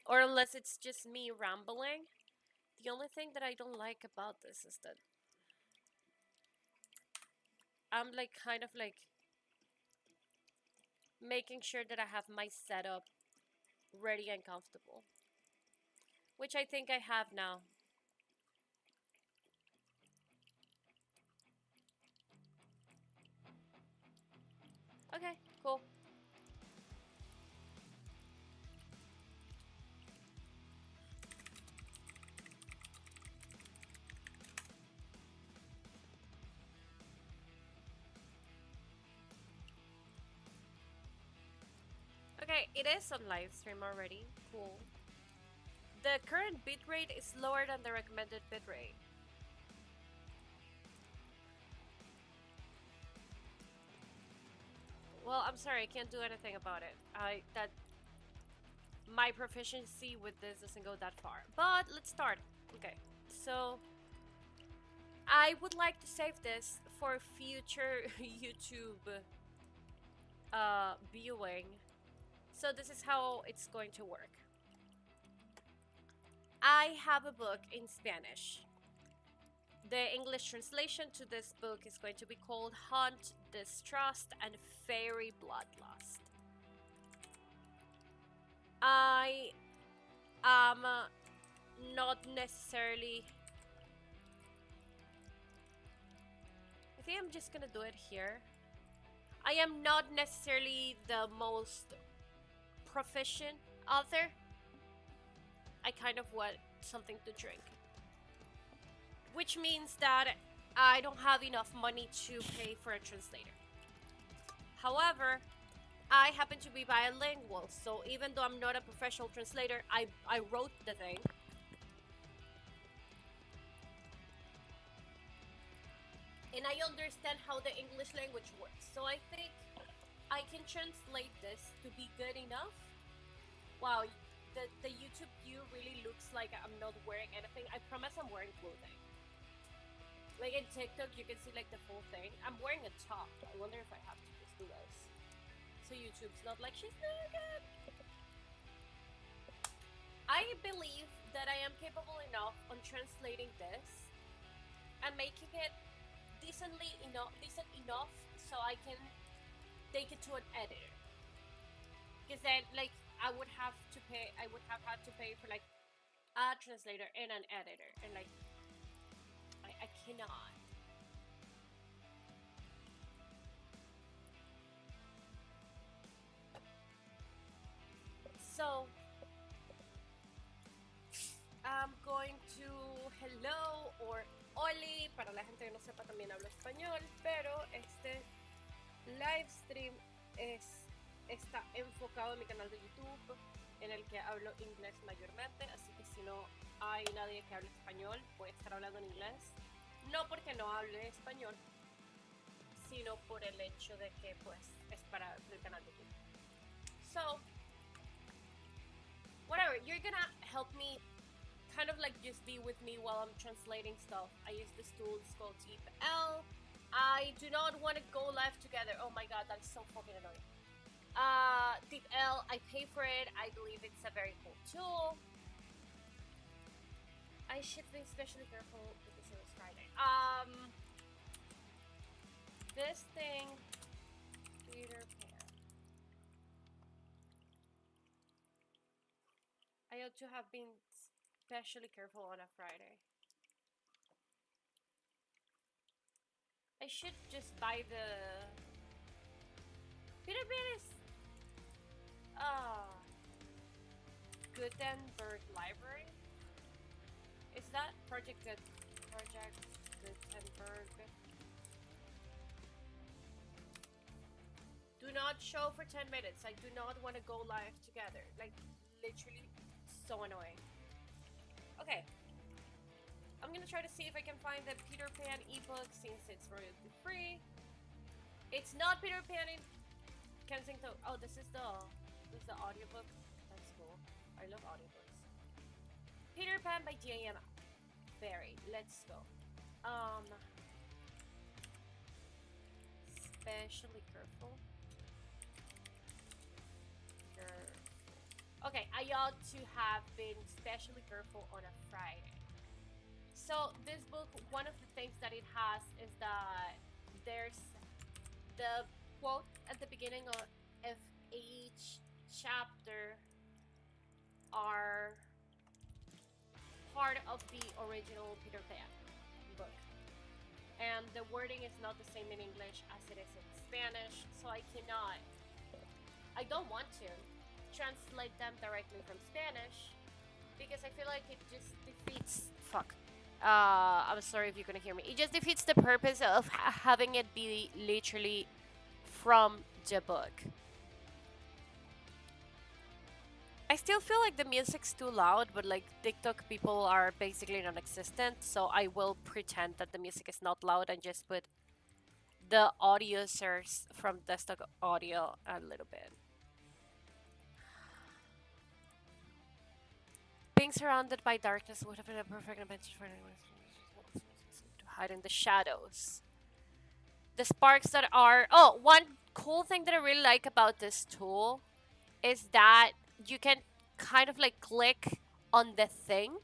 Or unless it's just me rambling. The only thing that I don't like about this is that I'm like kind of like making sure that I have my setup ready and comfortable, which I think I have now. Okay, cool. Okay, it is on live stream already. Cool. The current bitrate is lower than the recommended bitrate. Well, I'm sorry, I can't do anything about it. My proficiency with this doesn't go that far. But let's start. Okay, so I would like to save this for future YouTube viewing. So this is how it's going to work. I have a book in Spanish. The English translation to this book is going to be called Hunt, Distrust, and Fairy Bloodlust. I am not necessarily... I think I'm just gonna do it here. I am not necessarily the most proficient author. I kind of want something to drink. Which means that I don't have enough money to pay for a translator. However, I happen to be bilingual, so even though I'm not a professional translator, I wrote the thing. And I understand how the English language works. So I think I can translate this to be good enough. Wow, the YouTube view really looks like I'm not wearing anything. I promise I'm wearing clothing. Like in TikTok, you can see like the full thing. I'm wearing a top. I wonder if I have to just do this. So YouTube's not like, she's naked. I believe that I am capable enough on translating this and making it decent enough so I can take it to an editor. Because then, like, I would have had to pay for like a translator and an editor, and like, I cannot. So I'm going to hello or oli para la gente que no sepa, también hablo español, pero este live stream está enfocado en mi canal de YouTube, en el que hablo inglés mayormente, así que si no hay nadie que hable español, voy a estar hablando en inglés. No porque no hable español, sino por el hecho de que pues es para el canal de YouTube. So, whatever, you're gonna help me kind of like just be with me while I'm translating stuff. I use this tool, it's called TeepL. I do not want to go live together. Oh my god, that is so fucking annoying. TeepL, I pay for it. I believe it's a very cool tool. I should be especially careful because it was Friday. This thing, Peter Pan. I ought to have been especially careful on a Friday. I should just buy the... Peter Pan is... Gutenberg Library? Is that Project Gutenberg? Do not show for 10 minutes. I do not want to go live together. Like, literally so annoying. Okay. I'm gonna try to see if I can find the Peter Pan ebook since it's royalty free. It's not Peter Pan in Kensington. Oh, this is the audiobook. That's cool. I love audiobooks. Peter Pan by J.M. Barrie. Let's go. Especially careful. Okay, I ought to have been especially careful on a Friday. So this book, one of the things that it has is that there's the quote at the beginning of each chapter are part of the original Peter Pan book. And the wording is not the same in English as it is in Spanish, so I don't want to translate them directly from Spanish because I feel like it just defeats. Fuck. I'm sorry if you're gonna hear me. It just defeats the purpose of having it be literally from the book. I still feel like the music's too loud, but like TikTok people are basically non-existent, so I will pretend that the music is not loud and just put the audio source from desktop audio a little bit. Being surrounded by darkness would have been a perfect advantage for anyone to hide in the shadows. The sparks that are. Oh, one cool thing that I really like about this tool is that you can kind of like click on the thing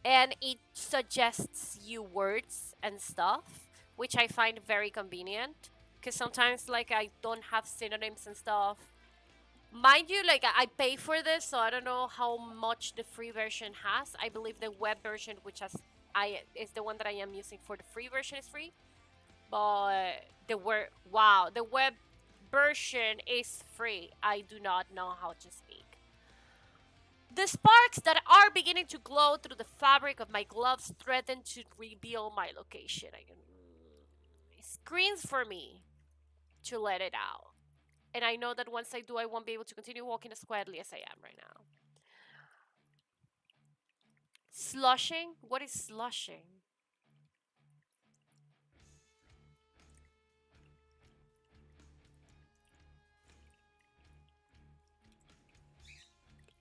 and it suggests you words and stuff, which I find very convenient because sometimes like I don't have synonyms and stuff. Mind you, like I pay for this, so I don't know how much the free version has. I believe the web version, which has I is the one that I am using for the free version, is free. But the web version is free. I do not know how to speak. The sparks that are beginning to glow through the fabric of my gloves threaten to reveal my location. It screams for me to let it out. And I know that once I do, I won't be able to continue walking as quietly as I am right now. Slushing? What is slushing?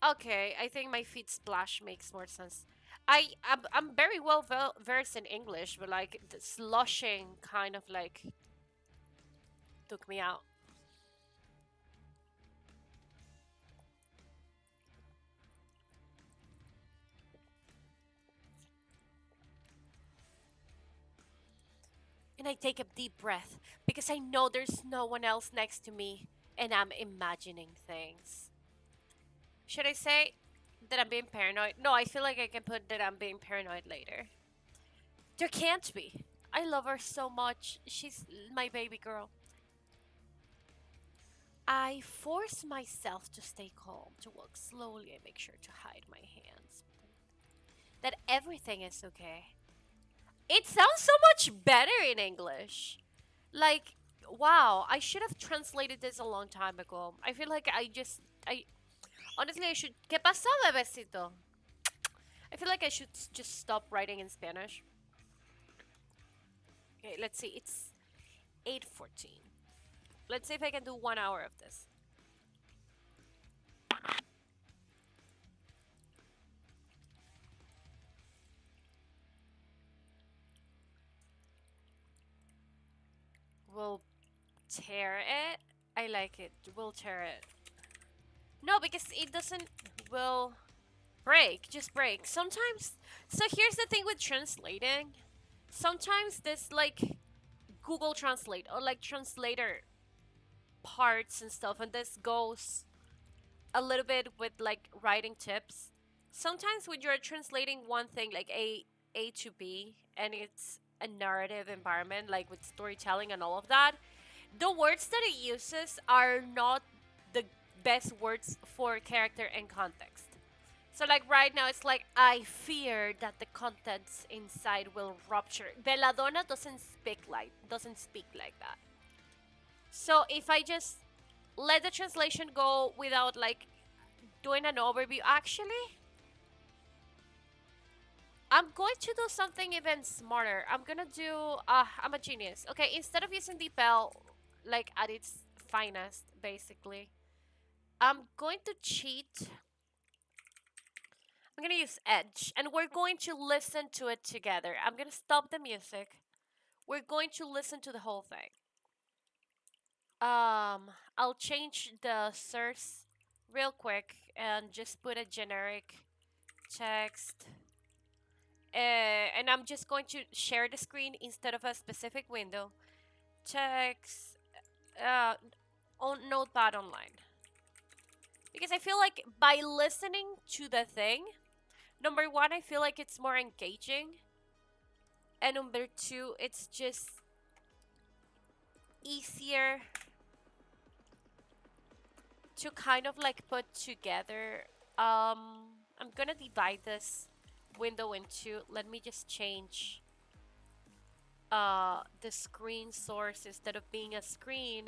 Okay, I think my feet splash makes more sense. I'm very well versed in English, but like the slushing kind of like took me out. And I take a deep breath because I know there's no one else next to me and I'm imagining things. Should I say that I'm being paranoid? No, I feel like I can put that I'm being paranoid later. There can't be. I love her so much. She's my baby girl. I force myself to stay calm, to walk slowly and make sure to hide my hands. That everything is okay. It sounds so much better in English. Like, wow, I should have translated this a long time ago. I feel like I honestly, I should. ¿Qué pasó, bebecito? I feel like I should just stop writing in Spanish. Okay, let's see. It's 8:14. Let's see if I can do 1 hour of this. We'll tear it. I like it. We'll tear it. No, because it doesn't. Will break. Just break. Sometimes. So here's the thing with translating. Sometimes this like Google Translate or like translator parts and stuff, and this goes a little bit with like writing tips. Sometimes when you're translating one thing like A to B and it's a narrative environment like with storytelling and all of that, the words that it uses are not the best words for character and context. So like right now it's like I fear that the contents inside will rupture. Belladonna doesn't speak like that. So if I just let the translation go without like doing an overview, actually, I'm going to do something even smarter. I'm gonna do. I'm a genius. Okay, instead of using the bell like at its finest, basically, I'm going to cheat. I'm gonna use Edge, and we're going to listen to it together. I'm gonna stop the music. We're going to listen to the whole thing. I'll change the source real quick and just put a generic text. And I'm just going to share the screen instead of a specific window. Text uh, on Notepad online. Because I feel like by listening to the thing, number one, I feel like it's more engaging. And number two, it's just easier to kind of like put together. I'm gonna divide this window into, let me just change the screen source instead of being a screen,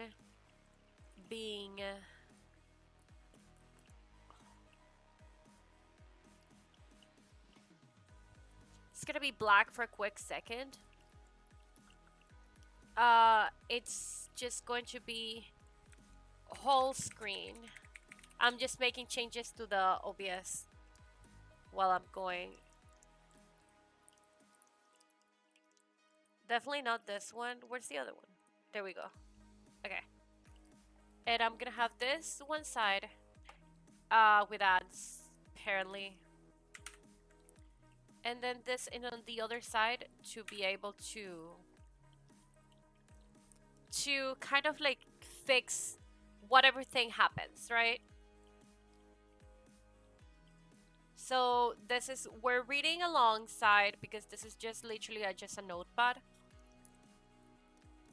being it's gonna be black for a quick second. It's just going to be whole screen. I'm just making changes to the OBS while I'm going. Definitely not this one. Where's the other one? There we go. Okay. And I'm gonna have this one side with ads, apparently. And then this in on the other side to be able to kind of like fix whatever thing happens, right? So this is, we're reading alongside because this is just literally just a notepad.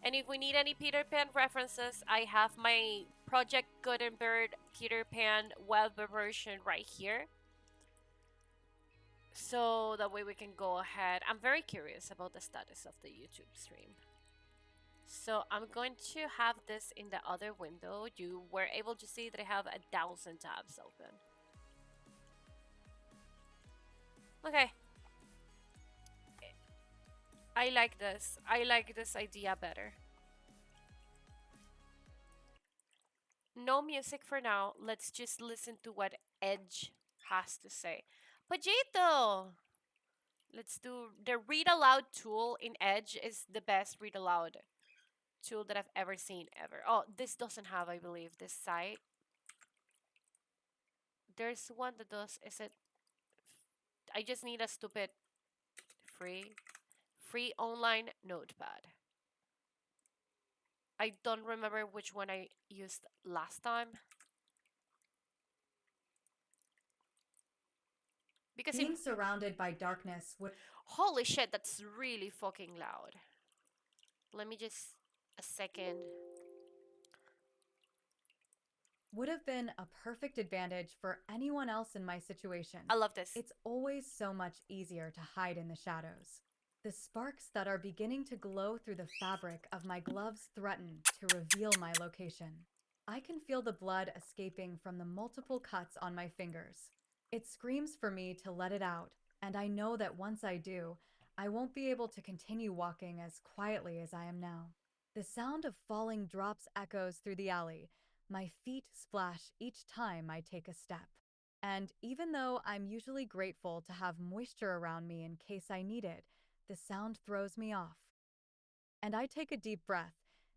And if we need any Peter Pan references, I have my Project Gutenberg Peter Pan web version right here. So that way we can go ahead. I'm very curious about the status of the YouTube stream. So I'm going to have this in the other window. You were able to see that I have 1,000 tabs open. Okay. I like this. I like this idea better. No music for now. Let's just listen to what Edge has to say. Pajito! Let's do the read aloud tool in Edge is the best read aloud tool that I've ever seen ever. Oh, this doesn't have, I believe, this site. There's one that does. Is it? I just need a stupid free online notepad. I don't remember which one I used last time. Because Being surrounded by darkness would holy shit, that's really fucking loud. Let me just a second. would have been a perfect advantage for anyone else in my situation. I love this. It's always so much easier to hide in the shadows. The sparks that are beginning to glow through the fabric of my gloves threaten to reveal my location. I can feel the blood escaping from the multiple cuts on my fingers. It screams for me to let it out, and I know that once I do, I won't be able to continue walking as quietly as I am now. The sound of falling drops echoes through the alley. My feet splash each time I take a step. And even though I'm usually grateful to have moisture around me in case I need it, the sound throws me off. And I take a deep breath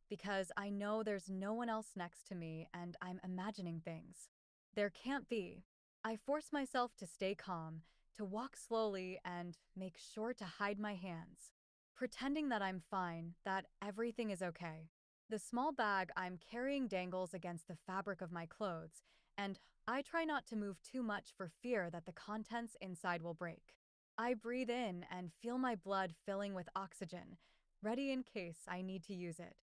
because I know there's no one else next to me and I'm imagining things. There can't be. I force myself to stay calm, to walk slowly and make sure to hide my hands, pretending that I'm fine, that everything is okay. The small bag I'm carrying dangles against the fabric of my clothes, and I try not to move too much for fear that the contents inside will break. I breathe in and feel my blood filling with oxygen, ready in case I need to use it.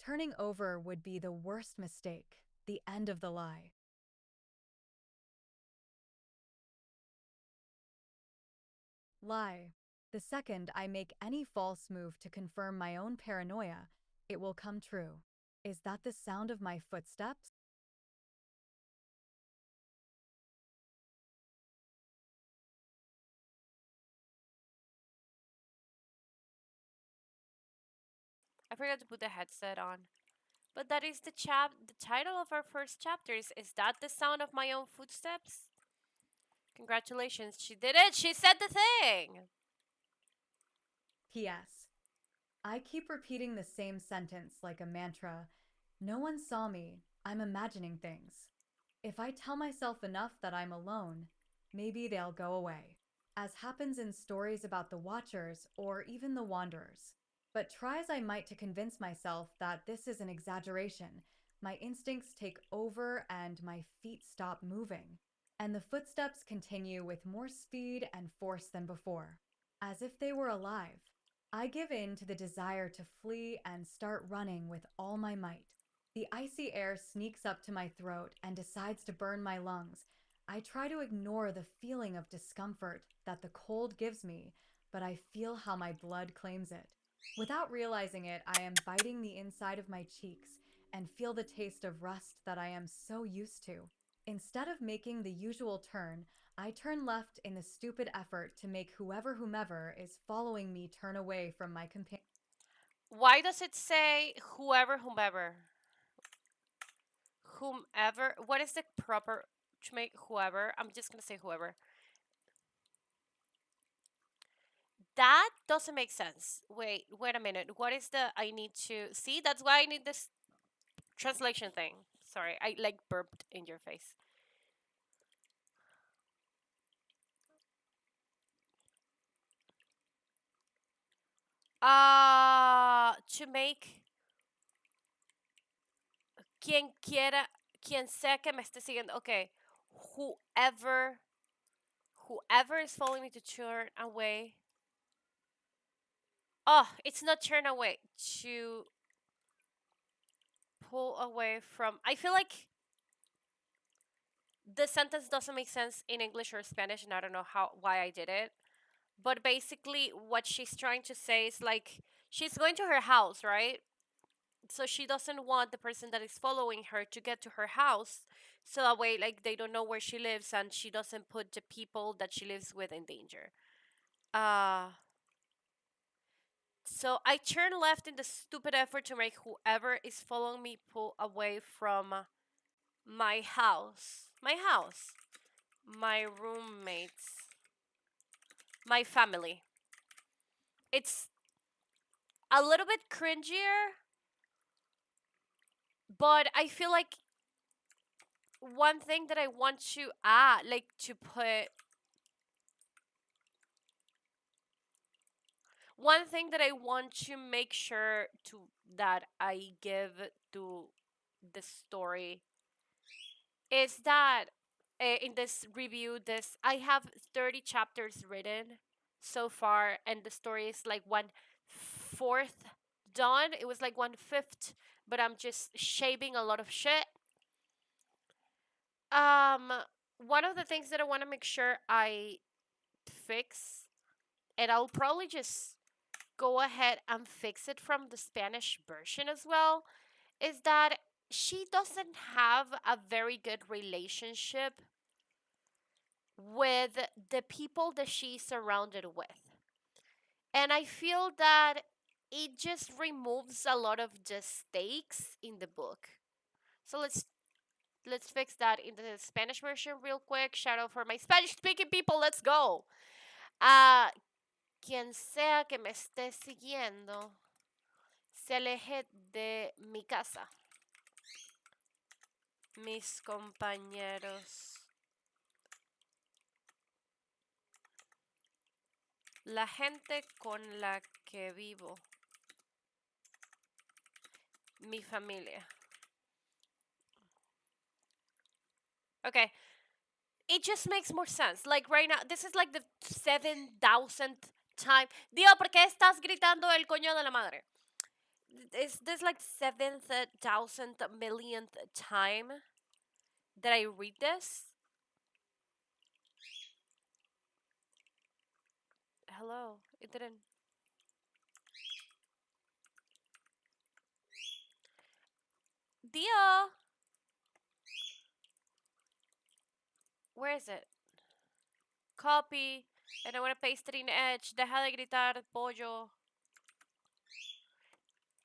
Turning over would be the worst mistake, the end of the lie. Lie. The second I make any false move to confirm my own paranoia, it will come true. Is that the sound of my footsteps? I forgot to put the headset on. But that is the title of our first chapters. Is that the sound of my own footsteps? Congratulations, she did it. She said the thing. P.S. I keep repeating the same sentence like a mantra. No one saw me. I'm imagining things. If I tell myself enough that I'm alone, maybe they'll go away, as happens in stories about the Watchers or even the Wanderers. But try as I might to convince myself that this is an exaggeration, my instincts take over and my feet stop moving, and the footsteps continue with more speed and force than before, as if they were alive. I give in to the desire to flee and start running with all my might. The icy air sneaks up to my throat and decides to burn my lungs. I try to ignore the feeling of discomfort that the cold gives me, but I feel how my blood claims it. Without realizing it, I am biting the inside of my cheeks and feel the taste of rust that I am so used to. Instead of making the usual turn, I turn left in the stupid effort to make whomever is following me turn away from my companion. Why does it say whoever, whomever? Whomever? What is the proper to make whoever? I'm just gonna say whoever. That doesn't make sense. Wait a minute. What is the I need to see? That's why I need this translation thing. Sorry, I like burped in your face. To make quien quiera, quien sea que me esté siguiendo. Okay, whoever, whoever is following me to turn away. Oh, it's not turn away. To pull away from. I feel like the sentence doesn't make sense in English or Spanish, and I don't know why I did it. But basically, what she's trying to say is like she's going to her house, right? So she doesn't want the person that is following her to get to her house, so that way, like they don't know where she lives, and she doesn't put the people that she lives with in danger. Uh so I turn left in the stupid effort to make whoever is following me pull away from my house. My house. My roommates. My family. It's a little bit cringier, but I feel like one thing that I want to add, like to put one thing that I want to make sure to that I give to the story is that in this review, this I have 30 chapters written so far, and the story is like 1/4 done. It was like 1/5, but I'm just shaving a lot of shit. Um, one of the things that I want to make sure I fix, and I'll probably just go ahead and fix it from the Spanish version as well, is that she doesn't have a very good relationship with the people that she's surrounded with. And I feel that it just removes a lot of the stakes in the book. So let's fix that in the Spanish version real quick. Shout out for my Spanish speaking people. Let's go. Uh quien sea que me esté siguiendo se aleje de mi casa. Mis compañeros. La gente con la que vivo. Mi familia. Okay. It just makes more sense. Like right now, this is like the 7,000th time. Dio, ¿por qué estás gritando el coño de la madre? Is this like 7,000th millionth time that I read this? Hello, it didn't. Dio, where is it? Copy, and I want to paste it in Edge. Deja de gritar, pollo.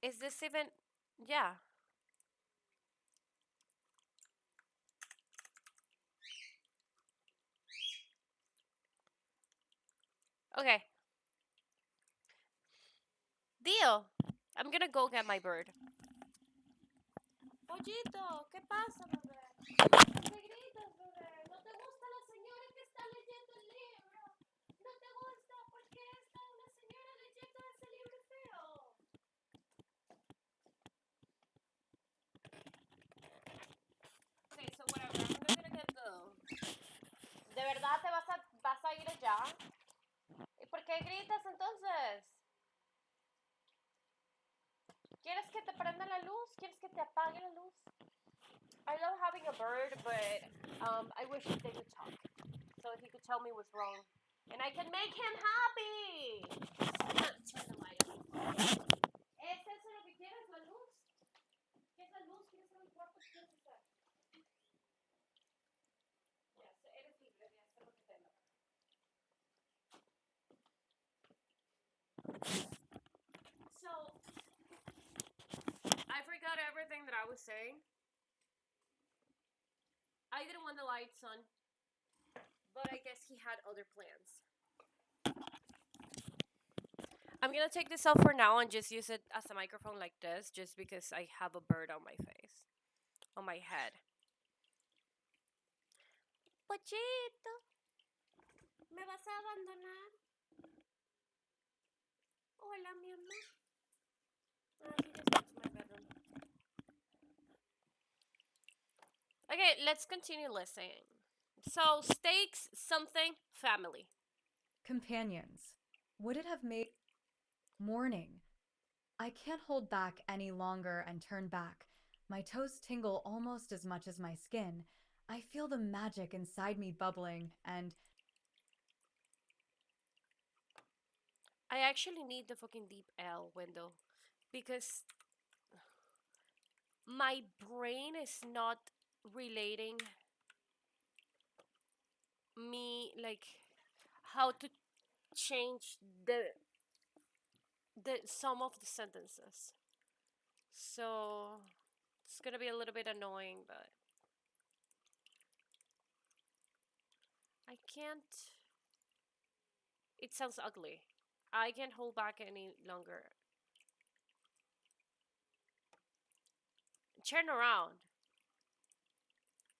Is this even? Yeah. Okay. Dio, I'm gonna go get my bird. Pollito, ¿qué pasa, bebé? ¿Por qué gritas entonces? ¿Quieres que te prenda la luz? ¿Quieres que te apague la luz? I love having a bird, but I wish they could talk. So he could tell me what's wrong. And I can make him happy! Turn the light on. ¿Es eso lo que quieres, la luz? ¿Qué es la luz? ¿Quieres ver el cuarto? ¿Qué quieres hacer? Yes, eres libre de hacer lo que te dé. So, I forgot everything that I was saying. I didn't want the lights on, but I guess he had other plans. I'm gonna take this off for now and just use it as a microphone like this, just because I have a bird on my face, on my head. Pochito, ¿me vas a abandonar? Hola, mi amor. He just went to my bedroom. Okay, let's continue listening. So, stakes, something, family. Companions. Would it have made morning? I can't hold back any longer and turn back. My toes tingle almost as much as my skin. I feel the magic inside me bubbling, and I actually need the fucking deep L window because my brain is not relating me like how to change the sum of the sentences. So it's gonna be a little bit annoying, but I can't. It sounds ugly. I can't hold back any longer. Turn around.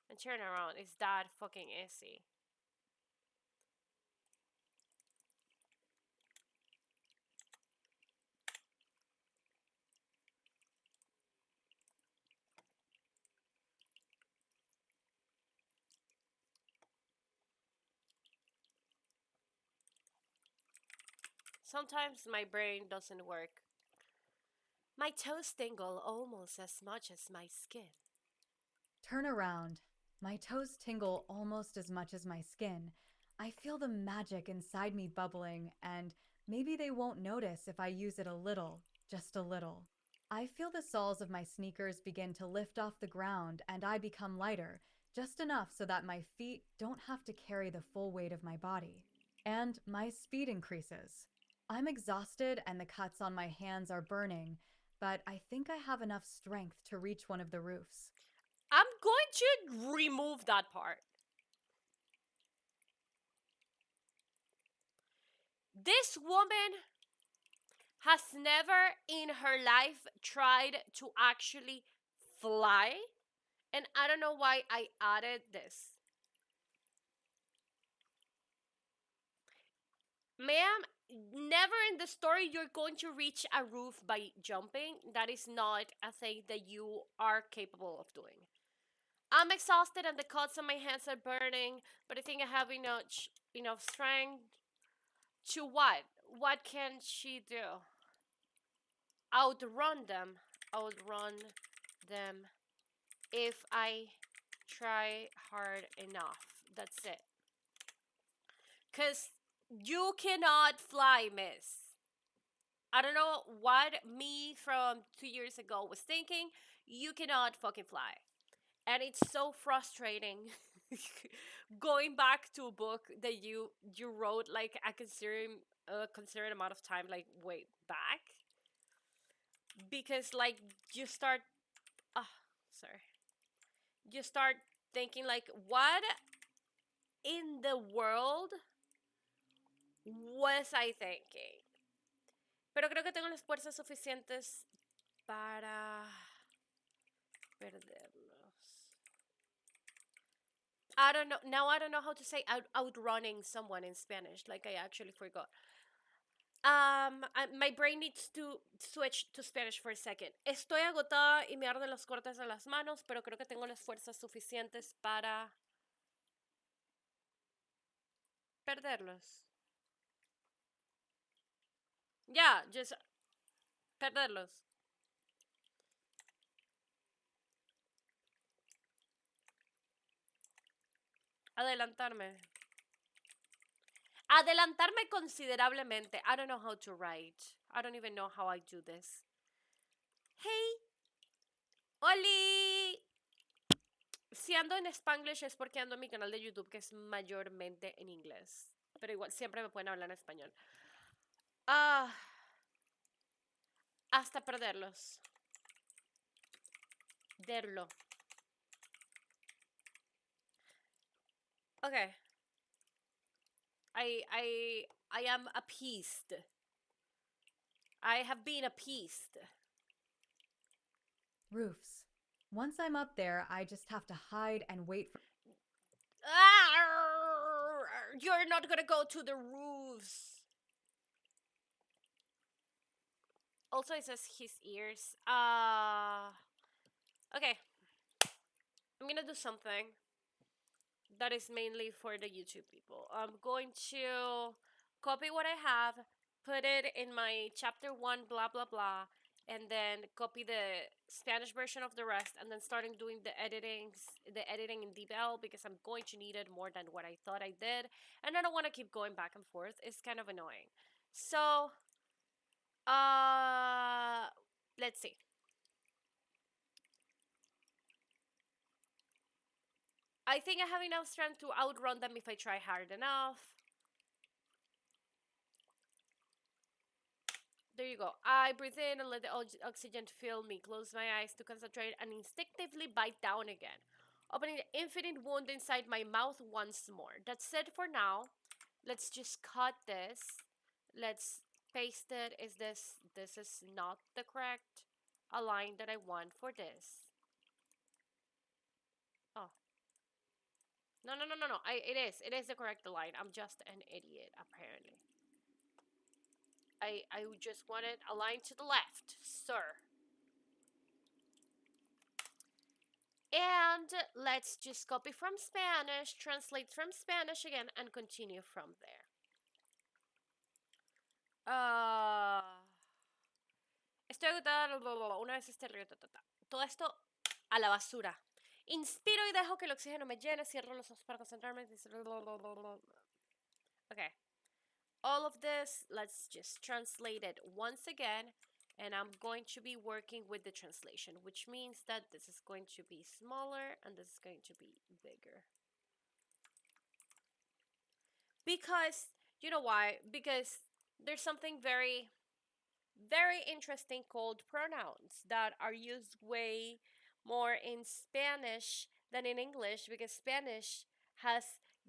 And turn around. It's that fucking easy. Sometimes my brain doesn't work. My toes tingle almost as much as my skin. turn around. My toes tingle almost as much as my skin. I feel the magic inside me bubbling, and maybe they won't notice if I use it a little, just a little. I feel the soles of my sneakers begin to lift off the ground, and I become lighter, just enough so that my feet don't have to carry the full weight of my body. And my speed increases. I'm exhausted, and the cuts on my hands are burning, but I think I have enough strength to reach one of the roofs. I'm going to remove that part. This woman has never in her life tried to actually fly, and I don't know why I added this. Ma'am, never in the story you're going to reach a roof by jumping. That is not a thing that you are capable of doing. I'm exhausted and the cuts on my hands are burning, but I think I have enough strength to what? What can she do? Outrun them. Outrun them if I try hard enough. That's it. Because you cannot fly, miss. I don't know what me from 2 years ago was thinking. You cannot fucking fly. And it's so frustrating going back to a book that you wrote like a considerate amount of time like way back, because like you start sorry, you start thinking like, what in the world was I thinking? Pero creo que tengo las fuerzas suficientes para perderlos. I don't know. Now I don't know how to say outrunning someone in Spanish. Like I actually forgot. My brain needs to switch to Spanish for a second. Estoy agotada y me arden los cortes de las manos, pero creo que tengo las fuerzas suficientes para perderlos. Yeah, just perderlos. Adelantarme. Adelantarme considerablemente. I don't know how to write. I don't even know how I do this. Hey, Oli. Si ando en Spanglish es porque ando en mi canal de YouTube que es mayormente en inglés. Pero igual siempre me pueden hablar en español. Ah, hasta perderlos. Derlo. Okay. I am appeased. I have been appeased. Roofs. Once I'm up there, I just have to hide and wait for. You're not gonna go to the roofs. Also, it says his ears. Okay. I'm gonna do something that is mainly for the YouTube people. I'm going to copy what I have, put it in my chapter 1, blah, blah, blah, and then copy the Spanish version of the rest, and then starting doing the editing in DeepL because I'm going to need it more than what I thought I did, and I don't want to keep going back and forth. It's kind of annoying. So, let's see. I think I have enough strength to outrun them if I try hard enough. There you go. I breathe in and let the oxygen fill me. Close my eyes to concentrate and instinctively bite down again, opening the infinite wound inside my mouth once more. That's it for now. Let's just cut this. Let's paste it. This is not the correct line that I want for this. Oh. No, no, no, no, no. It is. It is the correct line. I'm just an idiot, apparently. I just wanted a line to the left, sir. And let's just copy from Spanish, translate from Spanish again, and continue from there. Estoy agotada, una vez este río, todo esto a la basura. Inspiro y dejo que el oxígeno me llene, cierro los ojos para concentrarme. Okay. All of this, let's just translate it once again. And I'm going to be working with the translation, which means that this is going to be smaller and this is going to be bigger. Because, you know why? Because there's something very, very interesting called pronouns that are used way more in Spanish than in English because Spanish has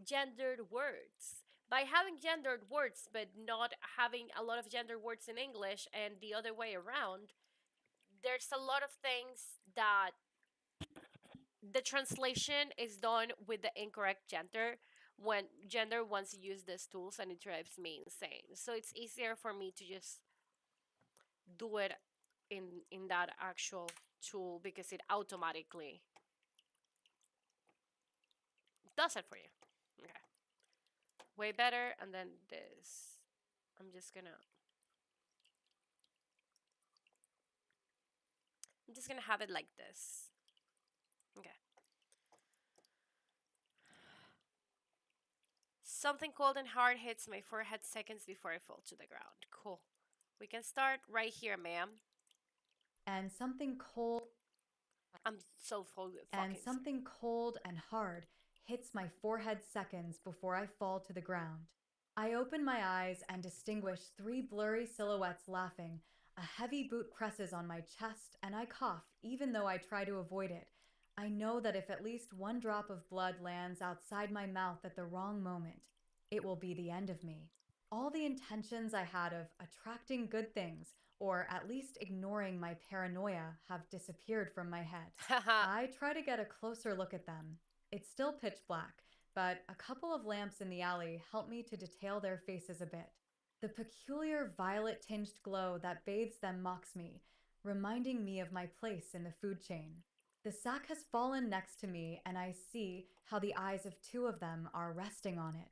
gendered words. By having gendered words but not having a lot of gendered words in English and the other way around, there's a lot of things that the translation is done with the incorrect gender when gender wants to use these tools and it drives me insane. So it's easier for me to just do it in that actual tool because it automatically does it for you. Okay. Way better. And then this. I'm just gonna have it like this. Okay. Something cold and hard hits my forehead seconds before I fall to the ground. Cool. We can start right here, ma'am. And something cold. I'm so fucking. And something cold and hard hits my forehead seconds before I fall to the ground. I open my eyes and distinguish three blurry silhouettes laughing. A heavy boot presses on my chest, and I cough, even though I try to avoid it. I know that if at least one drop of blood lands outside my mouth at the wrong moment, it will be the end of me. All the intentions I had of attracting good things, or at least ignoring my paranoia, have disappeared from my head. I try to get a closer look at them. It's still pitch black, but a couple of lamps in the alley help me to detail their faces a bit. The peculiar violet-tinged glow that bathes them mocks me, reminding me of my place in the food chain. The sack has fallen next to me, and I see how the eyes of two of them are resting on it.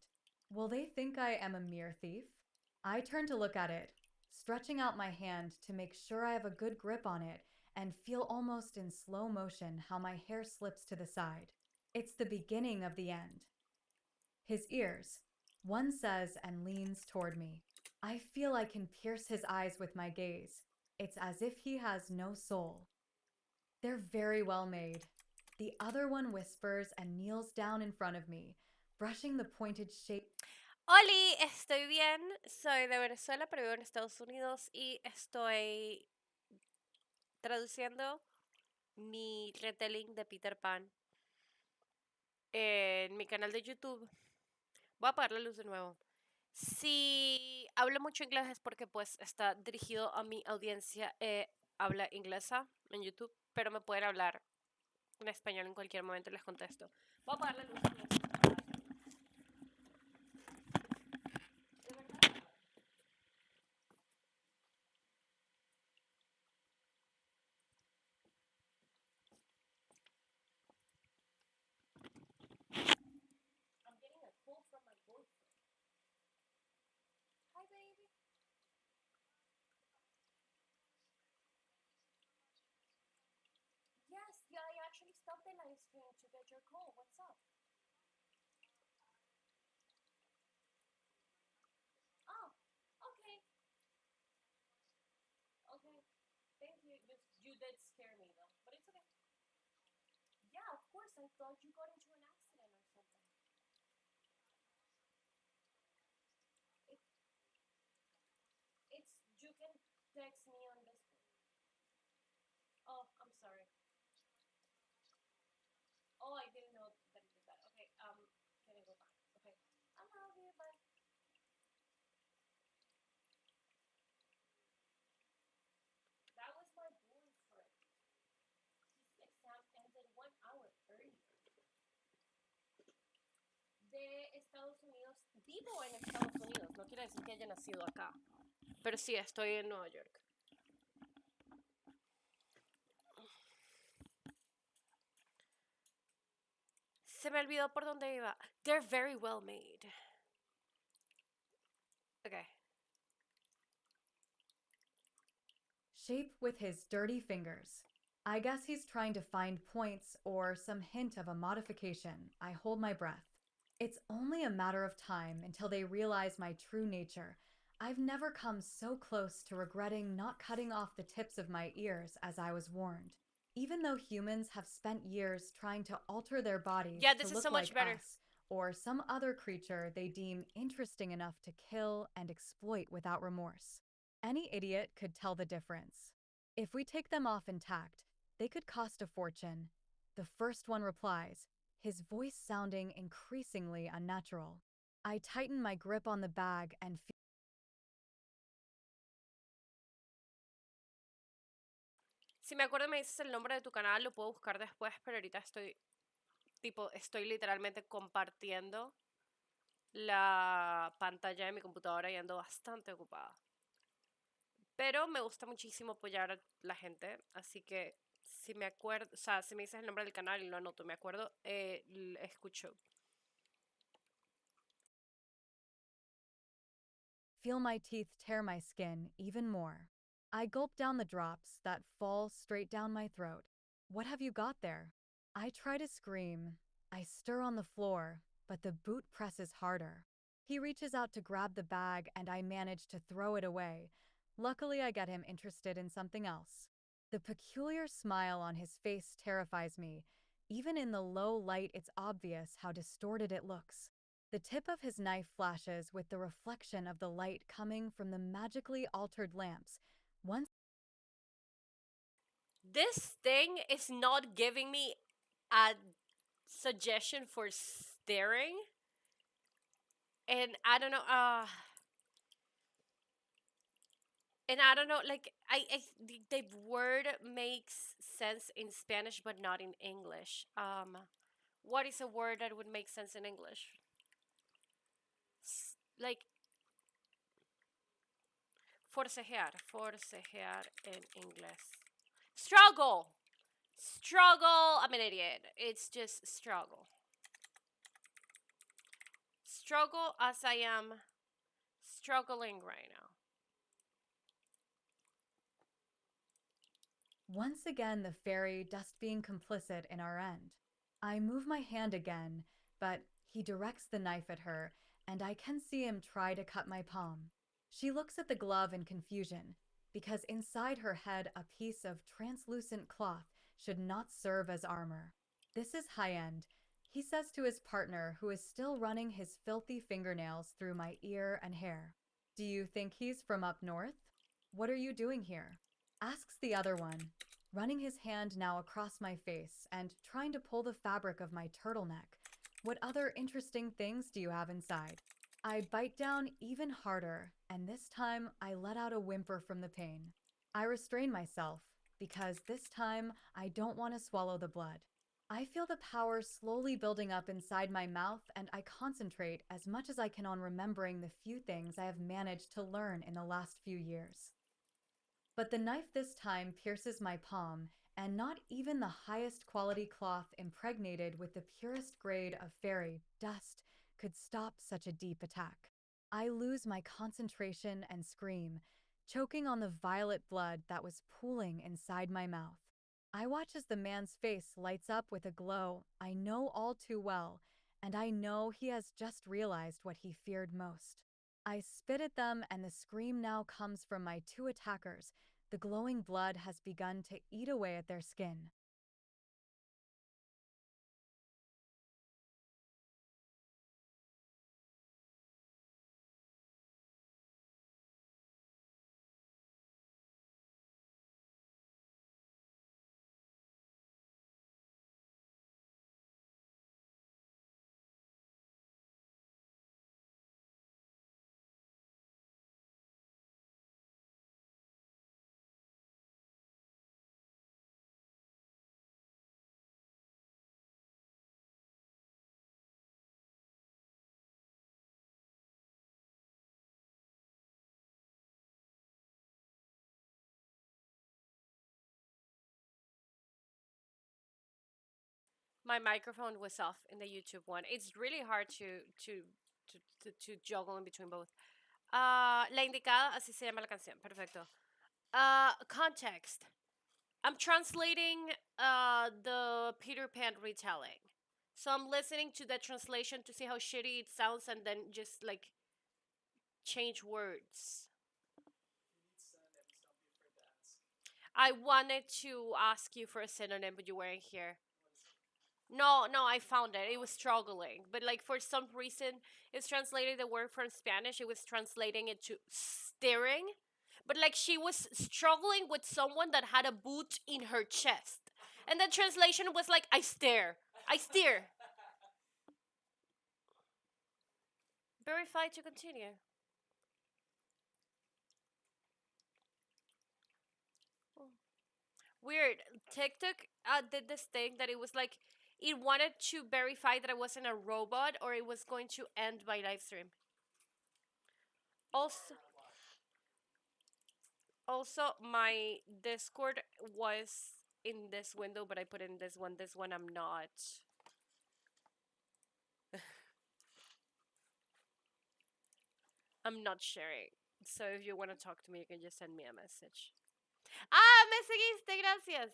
Will they think I am a mere thief? I turn to look at it. stretching out my hand to make sure I have a good grip on it and feel almost in slow motion how my hair slips to the side. It's the beginning of the end. His ears. One says and leans toward me. I feel I can pierce his eyes with my gaze. It's as if he has no soul. They're very well made. The other one whispers and kneels down in front of me, brushing the pointed shape. Oli, estoy bien. Soy de Venezuela, pero vivo en Estados Unidos y estoy traduciendo mi retelling de Peter Pan en mi canal de YouTube. Voy a apagar la luz de nuevo. Si hablo mucho inglés es porque pues está dirigido a mi audiencia habla inglesa en YouTube, pero me pueden hablar en español en cualquier momento y les contesto. Voy a apagar la luz. I'm getting a call from my boyfriend. Hi, baby. Yes, yeah, I actually stopped the live stream to get your call. What's up? Oh, okay. Okay. Thank you. You did scare me though, but it's okay. Yeah, of course. I thought you got into an accident or something. It, it's you can text me on this. Oh, I'm sorry. Oh, I didn't know that it did that. Okay. Can I go back? Okay. I love you. Bye. That was my boyfriend. His exam ended 1 hour early. De Estados Unidos. Vivo en Estados Unidos. No quiere decir que haya nacido acá. Pero sí, estoy en Nueva York. Se me olvidó por dónde iba. They're very well made. Okay. Shape with his dirty fingers. I guess he's trying to find points or some hint of a modification. I hold my breath. It's only a matter of time until they realize my true nature. I've never come so close to regretting not cutting off the tips of my ears as I was warned. Even though humans have spent years trying to alter their bodies Yeah, to this is look so much like better. us or some other creature they deem interesting enough to kill and exploit without remorse. Any idiot could tell the difference. If we take them off intact, they could cost a fortune. The first one replies, his voice sounding increasingly unnatural. I tighten my grip on the bag and feel. Si me acuerdo me dices el nombre de tu canal, lo puedo buscar después, pero ahorita estoy literalmente compartiendo la pantalla de mi computadora y ando bastante ocupada. Pero me gusta muchísimo apoyar a la gente, así que si me acuerdo, o sea, si me dices el nombre del canal y lo anoto, me acuerdo, escucho. Feel my teeth tear my skin even more. I gulp down the drops that fall straight down my throat. What have you got there? I try to scream. I stir on the floor, but the boot presses harder. He reaches out to grab the bag and I manage to throw it away. Luckily, I get him interested in something else. The peculiar smile on his face terrifies me. Even in the low light, it's obvious how distorted it looks. The tip of his knife flashes with the reflection of the light coming from the magically altered lamps. Once This thing is not giving me a suggestion for staring. And I don't know, like the word makes sense in Spanish but not in English. What is a word that would make sense in English? Like forcejear en inglés. Struggle. Struggle. I'm an idiot. It's just struggle. Struggle as I am struggling right now. Once again, the fairy just being complicit in our end. I move my hand again, but he directs the knife at her, and I can see him try to cut my palm. She looks at the glove in confusion, because inside her head, a piece of translucent cloth should not serve as armor. This is high end, he says to his partner, who is still running his filthy fingernails through my ear and hair. Do you think he's from up north? What are you doing here? Asks the other one, running his hand now across my face and trying to pull the fabric of my turtleneck. What other interesting things do you have inside? I bite down even harder, and this time I let out a whimper from the pain. I restrain myself, because this time I don't want to swallow the blood. I feel the power slowly building up inside my mouth, and I concentrate as much as I can on remembering the few things I have managed to learn in the last few years. But the knife this time pierces my palm, and not even the highest quality cloth impregnated with the purest grade of fairy dust could stop such a deep attack. I lose my concentration and scream, choking on the violet blood that was pooling inside my mouth. I watch as the man's face lights up with a glow I know all too well, and I know he has just realized what he feared most. I spit at them, and the scream now comes from my two attackers. The glowing blood has begun to eat away at their skin. My microphone was off in the YouTube one. It's really hard to juggle in between both. La indicada, así se llama la canción. Perfecto. Context. I'm translating the Peter Pan retelling. So I'm listening to the translation to see how shitty it sounds and then just like change words. I wanted to ask you for a synonym, but you weren't here. No, no, I found it. It was struggling. But like for some reason it's translated the word from Spanish. It was translating it to staring. But like she was struggling with someone that had a boot in her chest. And the translation was like I stare. I steer. Verify to continue. Weird. TikTok did this thing that it was like it wanted to verify that I wasn't a robot or it was going to end my live stream. Also, also my Discord was in this window, but I put in this one. This one I'm not. I'm not sharing. So if you want to talk to me, you can just send me a message. Ah, me seguiste, gracias.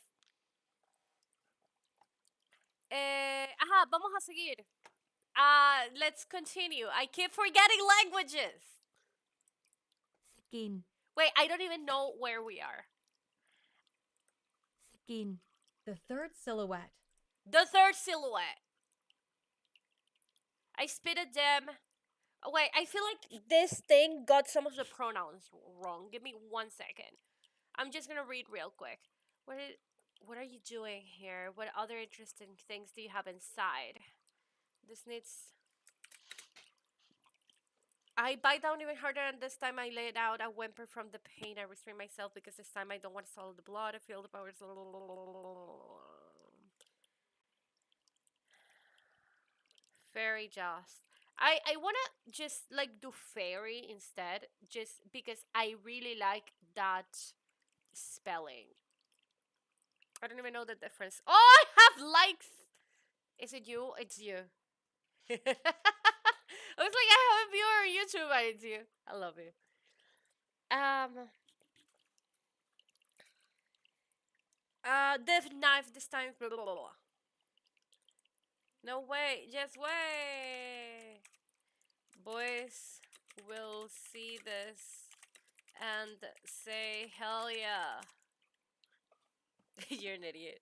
Ajá, vamos a seguir. Let's continue. I keep forgetting languages. Skin, Wait, I don't even know where we are. skin, The third silhouette. The third silhouette. I spit at them. Oh, wait, I feel like this thing got some of the pronouns wrong. Give me 1 second. I'm just gonna read real quick. What are you doing here? What other interesting things do you have inside? This needs. I bite down even harder, and this time I let out a whimper from the pain. I restrain myself because this time I don't want to swallow the blood. I feel the powers. Very just. I wanna just like do fairy instead, just because I really like that spelling. I don't even know the difference. Oh, I have likes. Is it you? It's you. I was like, I have a viewer on YouTube, but it's you. I love you. Um, The knife this time. Blah, blah, blah, blah. No way. Just wait. Boys will see this and say, hell yeah. You're an idiot.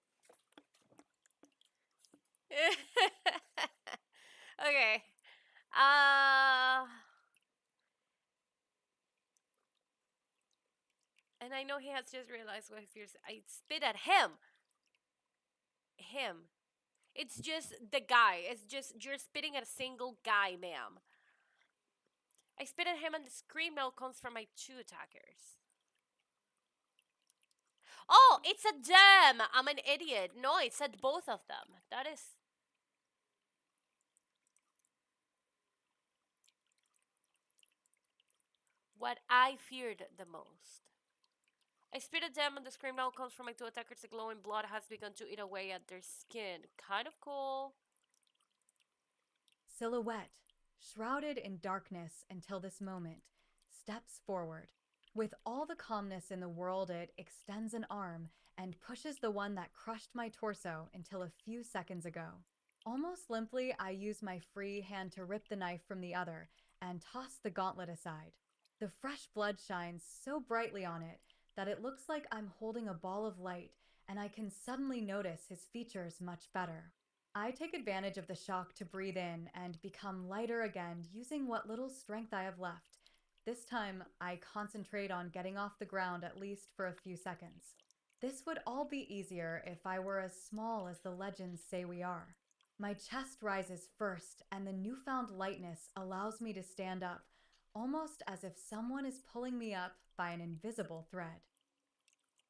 Okay. Uh and I know he has just realized what he fears. I spit at him. Him. It's just the guy. It's just you're spitting at a single guy, ma'am. I spit at him and the scream now comes from my two attackers. Oh, it's a them. I'm an idiot. No, it said both of them. That is what I feared the most. I spit at them and the scream now comes from my two attackers. The glowing blood has begun to eat away at their skin. Kind of cool. Silhouette, shrouded in darkness until this moment, steps forward. With all the calmness in the world, it extends an arm and pushes the one that crushed my torso until a few seconds ago. Almost limply, I use my free hand to rip the knife from the other and toss the gauntlet aside. The fresh blood shines so brightly on it that it looks like I'm holding a ball of light, and I can suddenly notice his features much better. I take advantage of the shock to breathe in and become lighter again using what little strength I have left. This time, I concentrate on getting off the ground at least for a few seconds. This would all be easier if I were as small as the legends say we are. My chest rises first, and the newfound lightness allows me to stand up, almost as if someone is pulling me up by an invisible thread.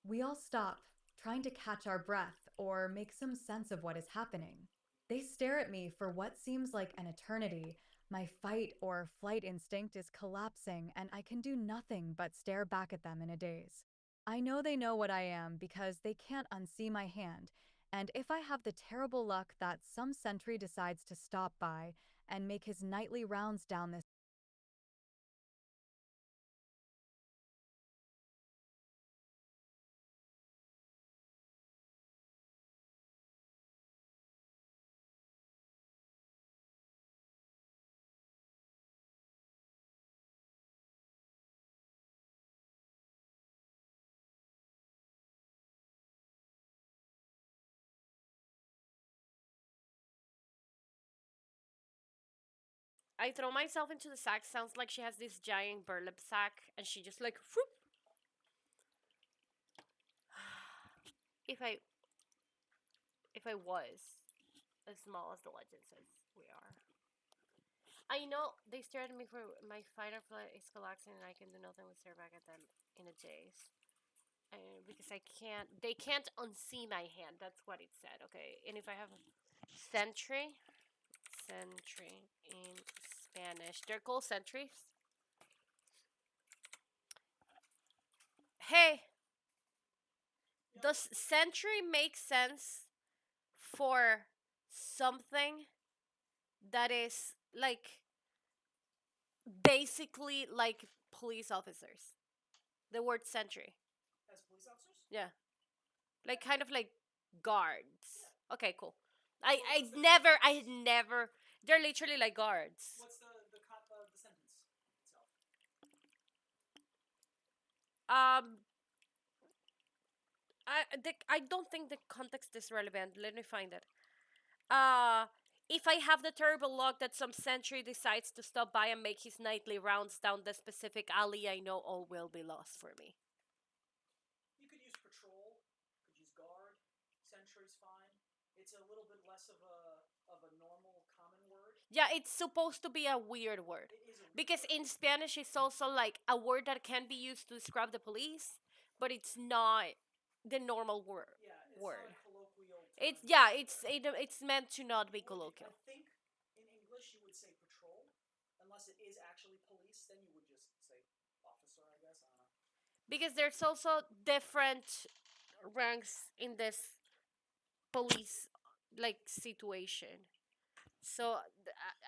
We all stop, trying to catch our breath or make some sense of what is happening. They stare at me for what seems like an eternity. My fight or flight instinct is collapsing, and I can do nothing but stare back at them in a daze. I know they know what I am because they can't unsee my hand, and if I have the terrible luck that some sentry decides to stop by and make his nightly rounds down this, I throw myself into the sack. Sounds like she has this giant burlap sack, and she just like, whoop. If I was as small as the legend says we are. I know they stare at me for my fight or flight is collapsing, and I can do nothing but stare back at them in a daze. Because I can't, they can't unsee my hand. That's what it said. Okay, and if I have sentry, sentry in Spanish, they're called sentries. Hey, does sentry make sense for something that is like basically like police officers? The word sentry. As police officers? Yeah. Like kind of like guards. Yeah. Okay, cool. Well, I had never. They're literally like guards. What's the sentence itself? Um, I don't think the context is relevant. Let me find it. Uh, if I have the terrible luck that some sentry decides to stop by and make his nightly rounds down the specific alley, I know all will be lost for me. You could use patrol. Could use guard. Sentry's fine. It's a little bit less of a normal common word. Yeah, it's supposed to be a weird word. It is a weird Because word. in Spanish, it's also like a word that can be used to describe the police, but it's not the normal word. Yeah, it's word. not a colloquial term. It's meant to not be colloquial. I think in English you would say patrol, unless it is actually police. Then you would just say officer, I guess. I don't know. Because there's also different ranks in this police like situation. So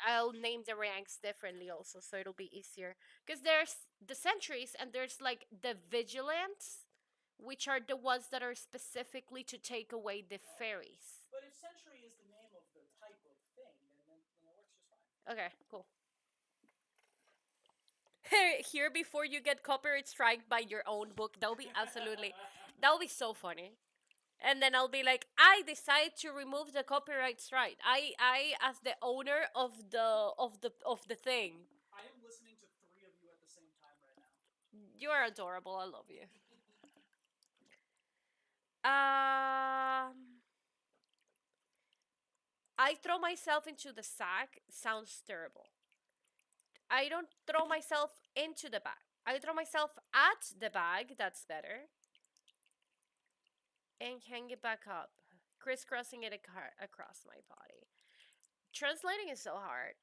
I'll name the ranks differently also, so it'll be easier. Because there's the sentries and there's like the vigilants, which are the ones that are specifically to take away the fairies. But if Century is the name of the type of thing, then it works just fine. Okay, cool. Here before you get copyright strike by your own book. That would be absolutely, that would be so funny. And then I'll be like, I decide to remove the copyright strike. I as the owner of the thing. I am listening to 3 of you at the same time right now. You are adorable. I love you. Um, I throw myself into the sack. Sounds terrible. I don't throw myself into the bag. I throw myself at the bag. That's better. And hang it back up, crisscrossing it across my body. Translating is so hard.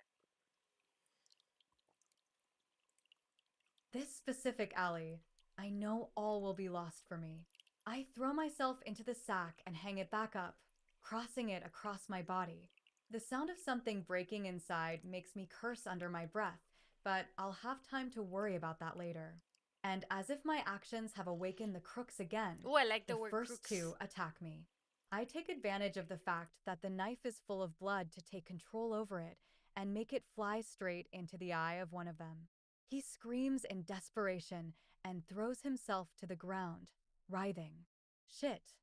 This specific alley, I know all will be lost for me. I throw myself into the sack and hang it back up, crossing it across my body. The sound of something breaking inside makes me curse under my breath, but I'll have time to worry about that later. And as if my actions have awakened the crooks again, Oh, I like the the word first crooks. 2 attack me. I take advantage of the fact that the knife is full of blood to take control over it and make it fly straight into the eye of one of them. He screams in desperation and throws himself to the ground, writhing. Shit.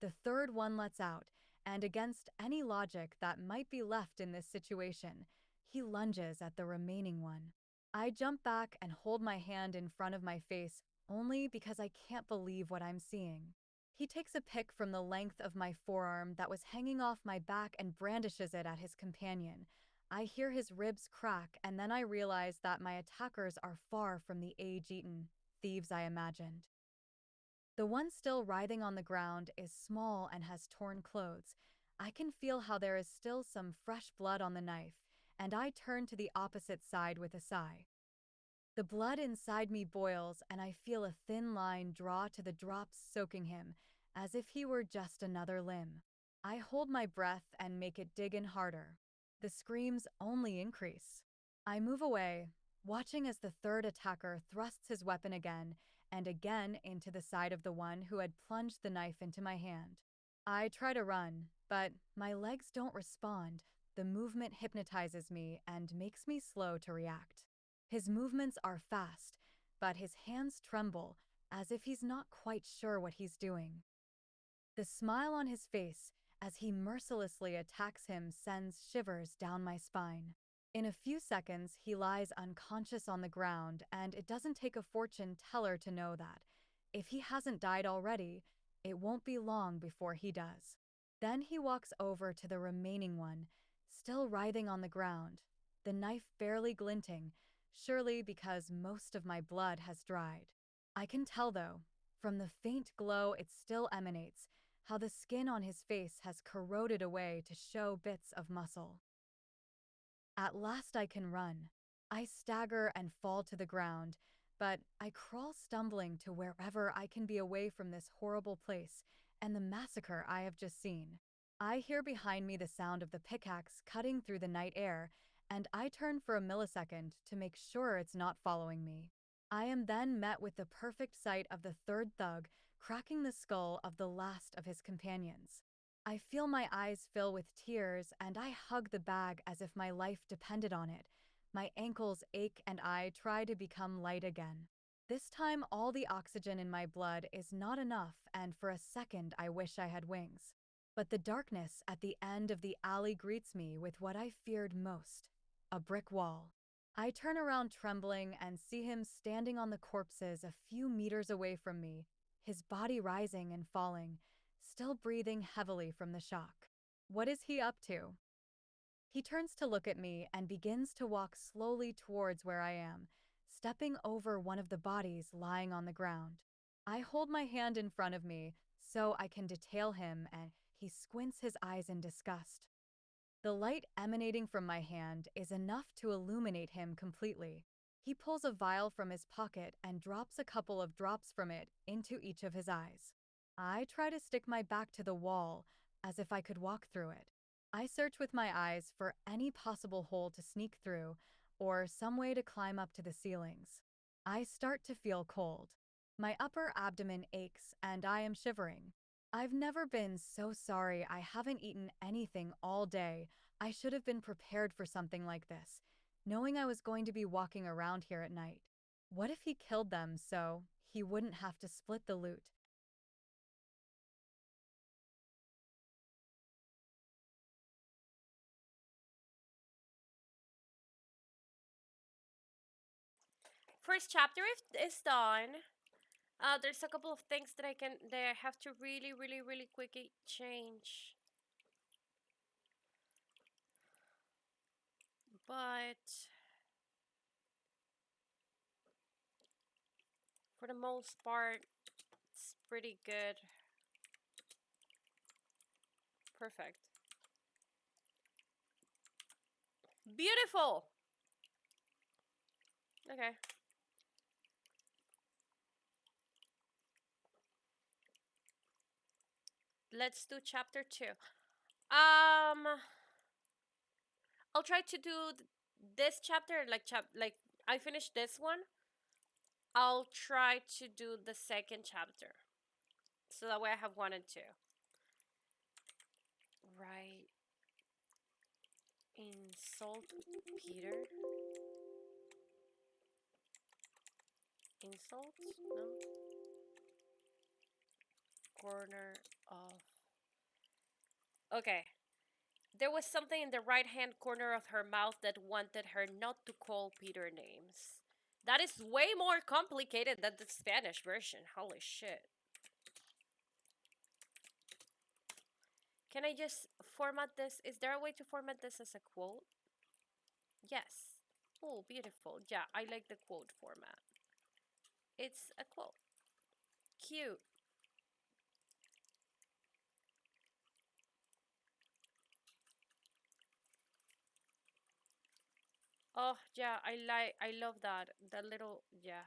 The third one lets out, and against any logic that might be left in this situation, he lunges at the remaining one. I jump back and hold my hand in front of my face only because I can't believe what I'm seeing. He takes a pick from the length of my forearm that was hanging off my back and brandishes it at his companion. I hear his ribs crack, and then I realize that my attackers are far from the age-eaten thieves I imagined. The one still writhing on the ground is small and has torn clothes. I can feel how there is still some fresh blood on the knife, and I turn to the opposite side with a sigh. The blood inside me boils, and I feel a thin line draw to the drops soaking him, as if he were just another limb. I hold my breath and make it dig in harder. The screams only increase. I move away, watching as the third attacker thrusts his weapon again and again into the side of the one who had plunged the knife into my hand. I try to run, but my legs don't respond. The movement hypnotizes me and makes me slow to react. His movements are fast, but his hands tremble as if he's not quite sure what he's doing. The smile on his face as he mercilessly attacks him sends shivers down my spine. In a few seconds, he lies unconscious on the ground, and it doesn't take a fortune teller to know that, if he hasn't died already, it won't be long before he does. Then he walks over to the remaining one, still writhing on the ground, the knife barely glinting, surely because most of my blood has dried. I can tell, though, from the faint glow it still emanates, how the skin on his face has corroded away to show bits of muscle. At last I can run. I stagger and fall to the ground, but I crawl stumbling to wherever I can be away from this horrible place and the massacre I have just seen. I hear behind me the sound of the pickaxe cutting through the night air, and I turn for a millisecond to make sure it's not following me. I am then met with the perfect sight of the third thug cracking the skull of the last of his companions. I feel my eyes fill with tears, and I hug the bag as if my life depended on it. My ankles ache and I try to become light again. This time all the oxygen in my blood is not enough, and for a second I wish I had wings. But the darkness at the end of the alley greets me with what I feared most, a brick wall. I turn around trembling and see him standing on the corpses a few meters away from me, his body rising and falling, still breathing heavily from the shock. What is he up to? He turns to look at me and begins to walk slowly towards where I am, stepping over one of the bodies lying on the ground. I hold my hand in front of me so I can detail him, and he squints his eyes in disgust. The light emanating from my hand is enough to illuminate him completely. He pulls a vial from his pocket and drops a couple of drops from it into each of his eyes. I try to stick my back to the wall as if I could walk through it. I search with my eyes for any possible hole to sneak through or some way to climb up to the ceilings. I start to feel cold. My upper abdomen aches and I am shivering. I've never been so sorry I haven't eaten anything all day. I should have been prepared for something like this, knowing I was going to be walking around here at night. What if he killed them so he wouldn't have to split the loot? First chapter is done. There's a couple of things that I have to really, really, really quickly change. But for the most part, it's pretty good. Perfect. Beautiful. Okay. Let's do chapter 2. I'll try to do this chapter like I finished this one. I'll try to do the second chapter. So that way I have 1 and 2. Right. Insult Peter. Insult? No. Corner of. Okay. There was something in the right hand corner of her mouth that wanted her not to call Peter names. That is way more complicated than the Spanish version. Holy shit. Can I just format this? Is there a way to format this as a quote? Yes. Oh, beautiful. Yeah, I like the quote format. It's a quote. Cute. Oh, yeah, I love that. That little, yeah.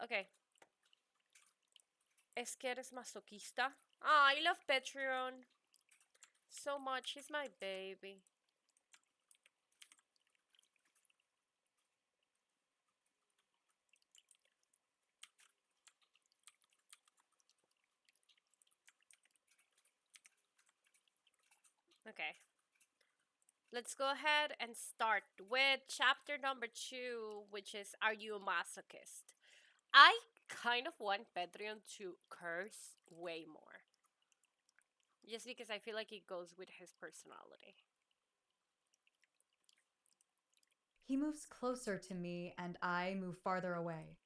Okay. Es que eres masoquista. Ah, I love Patreon so much. He's my baby. Okay. Let's go ahead and start with chapter number 2, which is Are You a Masochist? I kind of want Patreon to curse way more. Just because I feel like it goes with his personality. He moves closer to me and I move farther away.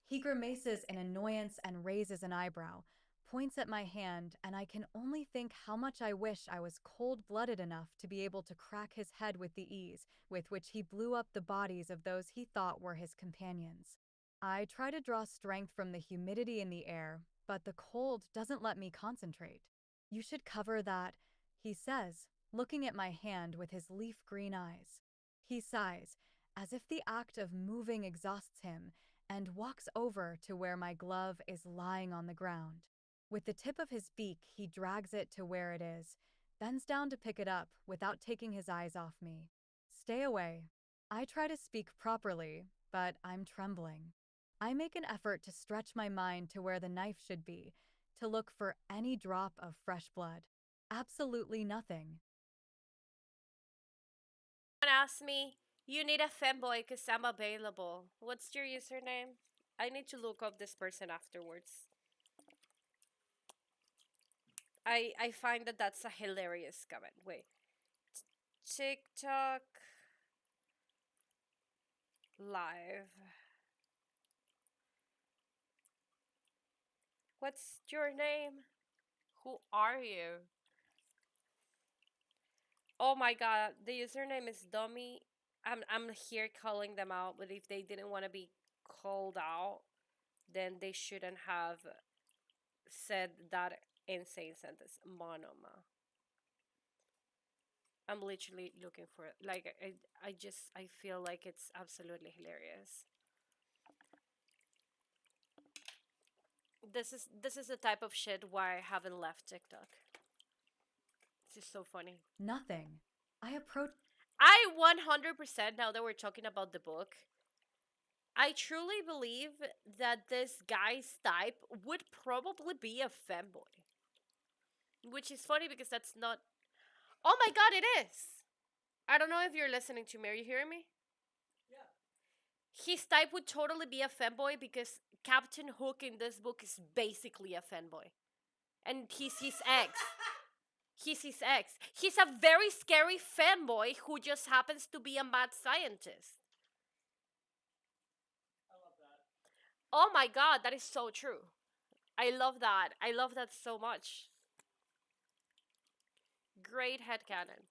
He grimaces in annoyance and raises an eyebrow, points at my hand, and I can only think how much I wish I was cold-blooded enough to be able to crack his head with the ease with which he blew up the bodies of those he thought were his companions. I try to draw strength from the humidity in the air, but the cold doesn't let me concentrate. You should cover that, he says, looking at my hand with his leaf-green eyes. He sighs, as if the act of moving exhausts him, and walks over to where my glove is lying on the ground. With the tip of his beak, he drags it to where it is, bends down to pick it up without taking his eyes off me. Stay away. I try to speak properly, but I'm trembling. I make an effort to stretch my mind to where the knife should be, to look for any drop of fresh blood. Absolutely nothing. Someone asked me, you need a femboy because I'm available. What's your username? I need to look up this person afterwards. I find that that's a hilarious comment. Wait. TikTok live. What's your name? Who are you? Oh my god, the username is dummy. I'm here calling them out, but if they didn't want to be called out, then they shouldn't have said that insane sentence. Monoma. I'm literally looking for it. Like I feel like it's absolutely hilarious. This is the type of shit why I haven't left TikTok. It's just so funny. Nothing. I approach. I 100% now that we're talking about the book. I truly believe that this guy's type would probably be a femboy. Which is funny because that's not. Oh my god, it is! I don't know if you're listening to me. Are you hearing me? Yeah. His type would totally be a fanboy because Captain Hook in this book is basically a fanboy. And he's his ex. He's his ex. He's a very scary fanboy who just happens to be a mad scientist. I love that. Oh my god, that is so true. I love that. I love that so much. Great headcanon.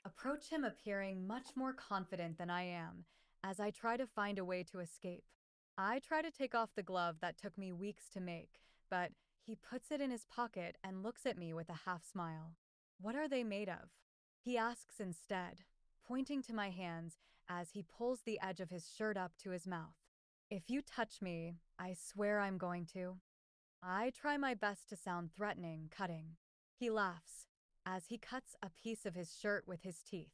Approach him appearing much more confident than I am as I try to find a way to escape. I try to take off the glove that took me weeks to make, but he puts it in his pocket and looks at me with a half smile. What are they made of? He asks instead, pointing to my hands as he pulls the edge of his shirt up to his mouth. If you touch me, I swear I'm going to. I try my best to sound threatening, cutting. He laughs as he cuts a piece of his shirt with his teeth.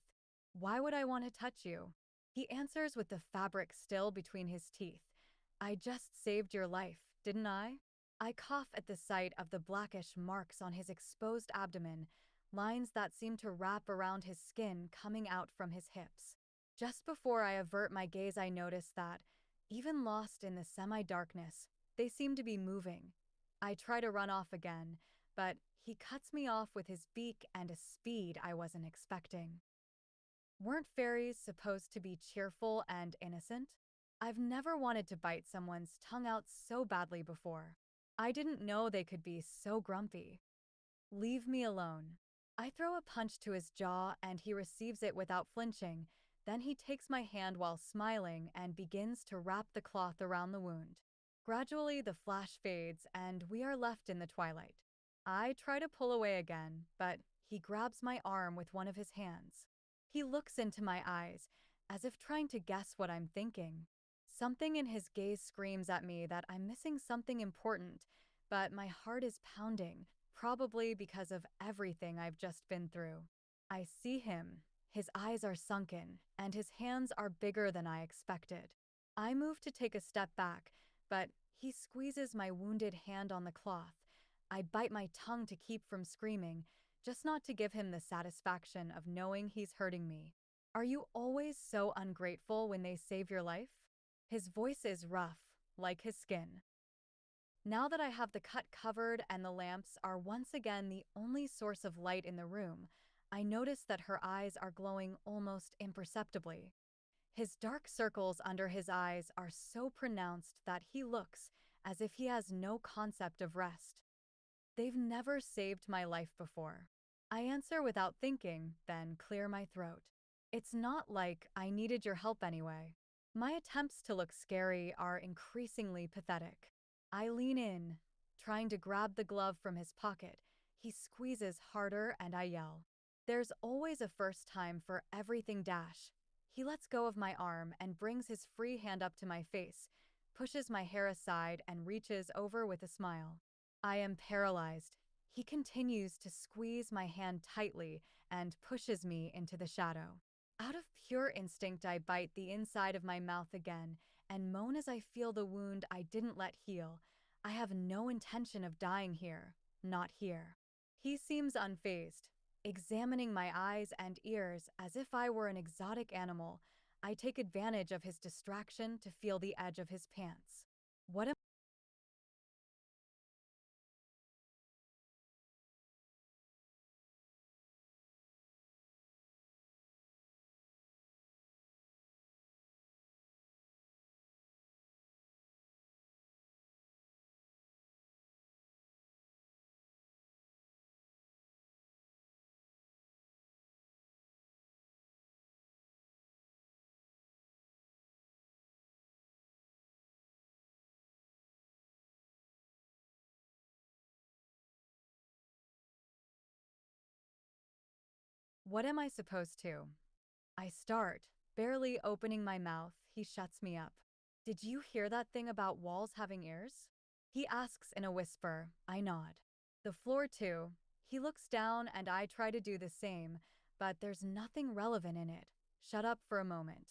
Why would I want to touch you? He answers with the fabric still between his teeth. I just saved your life, didn't I? I cough at the sight of the blackish marks on his exposed abdomen, lines that seem to wrap around his skin coming out from his hips. Just before I avert my gaze, I notice that, even lost in the semi-darkness, they seem to be moving. I try to run off again, but he cuts me off with his beak and a speed I wasn't expecting. Weren't fairies supposed to be cheerful and innocent? I've never wanted to bite someone's tongue out so badly before. I didn't know they could be so grumpy. Leave me alone. I throw a punch to his jaw and he receives it without flinching. Then he takes my hand while smiling and begins to wrap the cloth around the wound. Gradually, the flash fades and we are left in the twilight. I try to pull away again, but he grabs my arm with one of his hands. He looks into my eyes, as if trying to guess what I'm thinking. Something in his gaze screams at me that I'm missing something important, but my heart is pounding, probably because of everything I've just been through. I see him. His eyes are sunken, and his hands are bigger than I expected. I move to take a step back, but he squeezes my wounded hand on the cloth. I bite my tongue to keep from screaming, just not to give him the satisfaction of knowing he's hurting me. Are you always so ungrateful when they save your life? His voice is rough, like his skin. Now that I have the cut covered and the lamps are once again the only source of light in the room, I notice that her eyes are glowing almost imperceptibly. His dark circles under his eyes are so pronounced that he looks as if he has no concept of rest. They've never saved my life before. I answer without thinking, then clear my throat. It's not like I needed your help anyway. My attempts to look scary are increasingly pathetic. I lean in, trying to grab the glove from his pocket. He squeezes harder and I yell. There's always a first time for everything, Dash. He lets go of my arm and brings his free hand up to my face, pushes my hair aside and reaches over with a smile. I am paralyzed. He continues to squeeze my hand tightly and pushes me into the shadow. Out of pure instinct, I bite the inside of my mouth again and moan as I feel the wound I didn't let heal. I have no intention of dying here, not here. He seems unfazed, examining my eyes and ears as if I were an exotic animal. I take advantage of his distraction to feel the edge of his pants. What am What am I supposed to? I start, barely opening my mouth. He shuts me up. Did you hear that thing about walls having ears? He asks in a whisper. I nod. The floor, too. He looks down and I try to do the same, but there's nothing relevant in it. Shut up for a moment.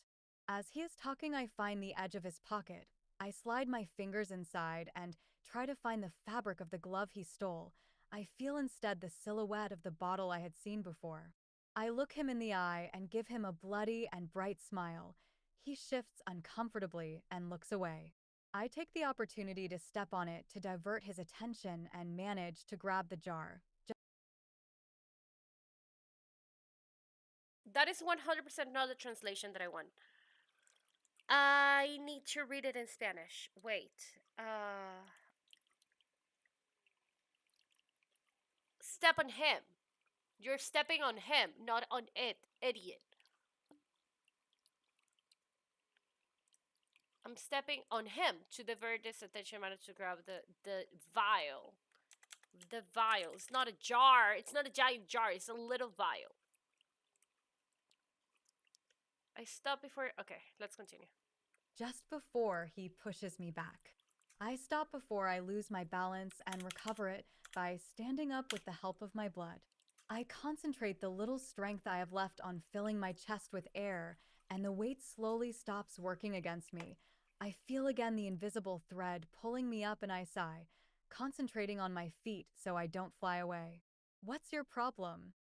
As he is talking, I find the edge of his pocket. I slide my fingers inside and try to find the fabric of the glove he stole. I feel instead the silhouette of the bottle I had seen before. I look him in the eye and give him a bloody and bright smile. He shifts uncomfortably and looks away. I take the opportunity to step on it to divert his attention and manage to grab the jar. That is 100% not the translation that I want. I need to read it in Spanish. Wait. Step on him. You're stepping on him, not on it, idiot. I'm stepping on him to divert this attention. Managed to grab the vial. The vial. It's not a jar. It's not a giant jar. It's a little vial. I stop before. Okay, let's continue. Just before he pushes me back. I stop before I lose my balance and recover it by standing up with the help of my blood. I concentrate the little strength I have left on filling my chest with air, and the weight slowly stops working against me. I feel again the invisible thread pulling me up, and I sigh, concentrating on my feet so I don't fly away. What's your problem?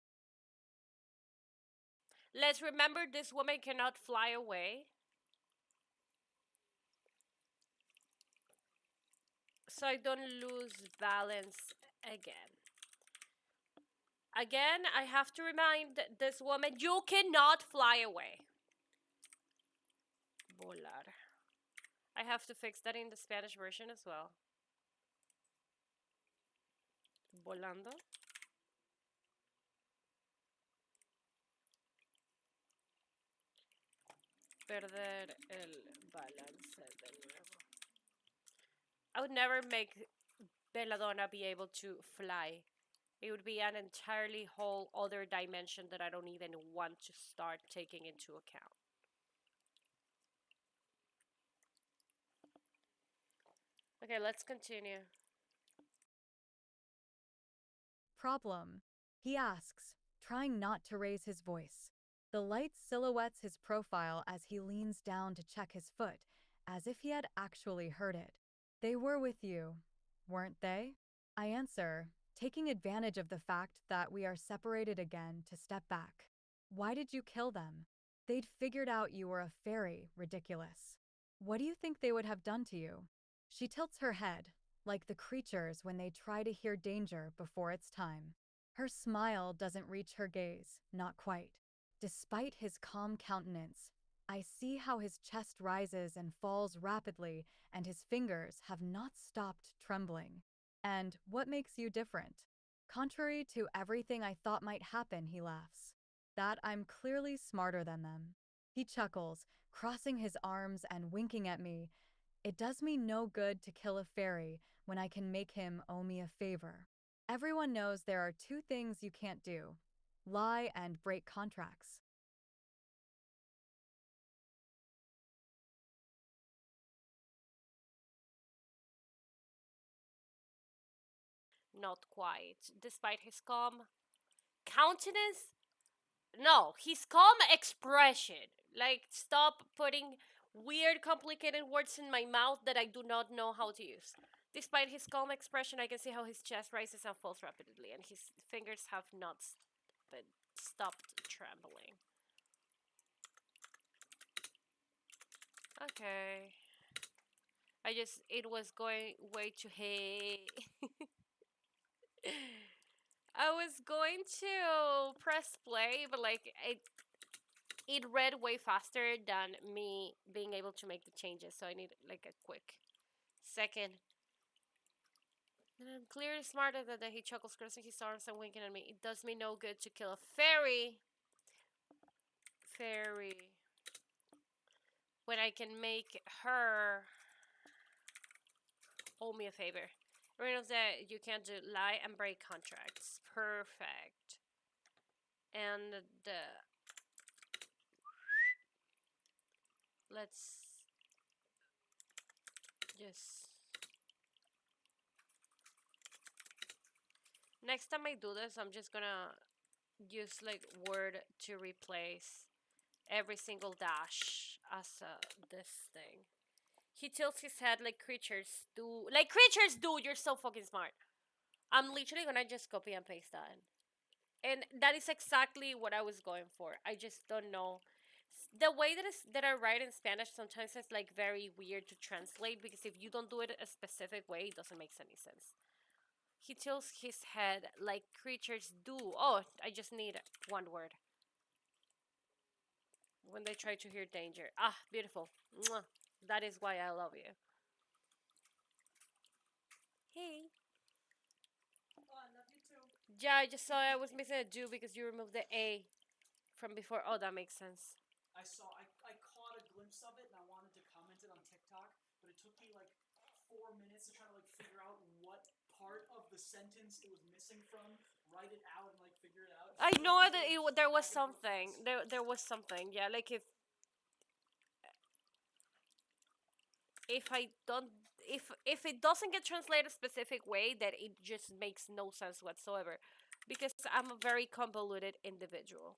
Let's remember this woman cannot fly away. So I don't lose balance again. Again, I have to remind this woman, you cannot fly away. Volar. I have to fix that in the Spanish version as well. Volando. Perder el balance de nuevo. I would never make Belladonna be able to fly. It would be an entirely whole other dimension that I don't even want to start taking into account. Okay, let's continue. Problem? He asks, trying not to raise his voice. The light silhouettes his profile as he leans down to check his foot, as if he had actually heard it. They were with you, weren't they? I answer, taking advantage of the fact that we are separated again to step back. Why did you kill them? They'd figured out you were a fairy, ridiculous. What do you think they would have done to you? She tilts her head, like the creatures when they try to hear danger before it's time. Her smile doesn't reach her gaze, not quite. Despite his calm countenance, I see how his chest rises and falls rapidly, and his fingers have not stopped trembling. And what makes you different? Contrary to everything I thought might happen, he laughs. That I'm clearly smarter than them. He chuckles, crossing his arms and winking at me. It does me no good to kill a fairy when I can make him owe me a favor. Everyone knows there are two things you can't do: lie and break contracts. Not quite. Despite his calm countenance, no, his calm expression. Like, stop putting weird, complicated words in my mouth that I do not know how to use. Despite his calm expression, I can see how his chest rises and falls rapidly, and his fingers have not stopped trembling. Okay. It was going way too hey. I was going to press play, but like it read way faster than me being able to make the changes, so I need like a quick second. And I'm clearly smarter than that. He chuckles, crossing his arms and winking at me. It does me no good to kill a fairy. Fairy. When I can make her owe me a favor. Reynolds that you can't do lie and break contracts. Perfect. And the let's just next time I do this, I'm just gonna use like word to replace every single dash as this thing. He tilts his head like creatures do. Like creatures do! You're so fucking smart. I'm literally gonna just copy and paste that. And that is exactly what I was going for. I just don't know. The way that I write in Spanish sometimes is like very weird to translate because if you don't do it a specific way, it doesn't make any sense. He tilts his head like creatures do. Oh, I just need one word. When they try to hear danger. Ah, beautiful. Mwah. That is why I love you. Hey. Oh, I love you too. Yeah, I just saw I was missing a do because you removed the A from before. Oh, that makes sense. I caught a glimpse of it and I wanted to comment it on TikTok, but it took me like 4 minutes to try to like figure out what part of the sentence it was missing from, write it out and like figure it out. I So know like, that there was something. There was something. Yeah, like if I don't if it doesn't get translated a specific way, that it just makes no sense whatsoever, because I'm a very convoluted individual.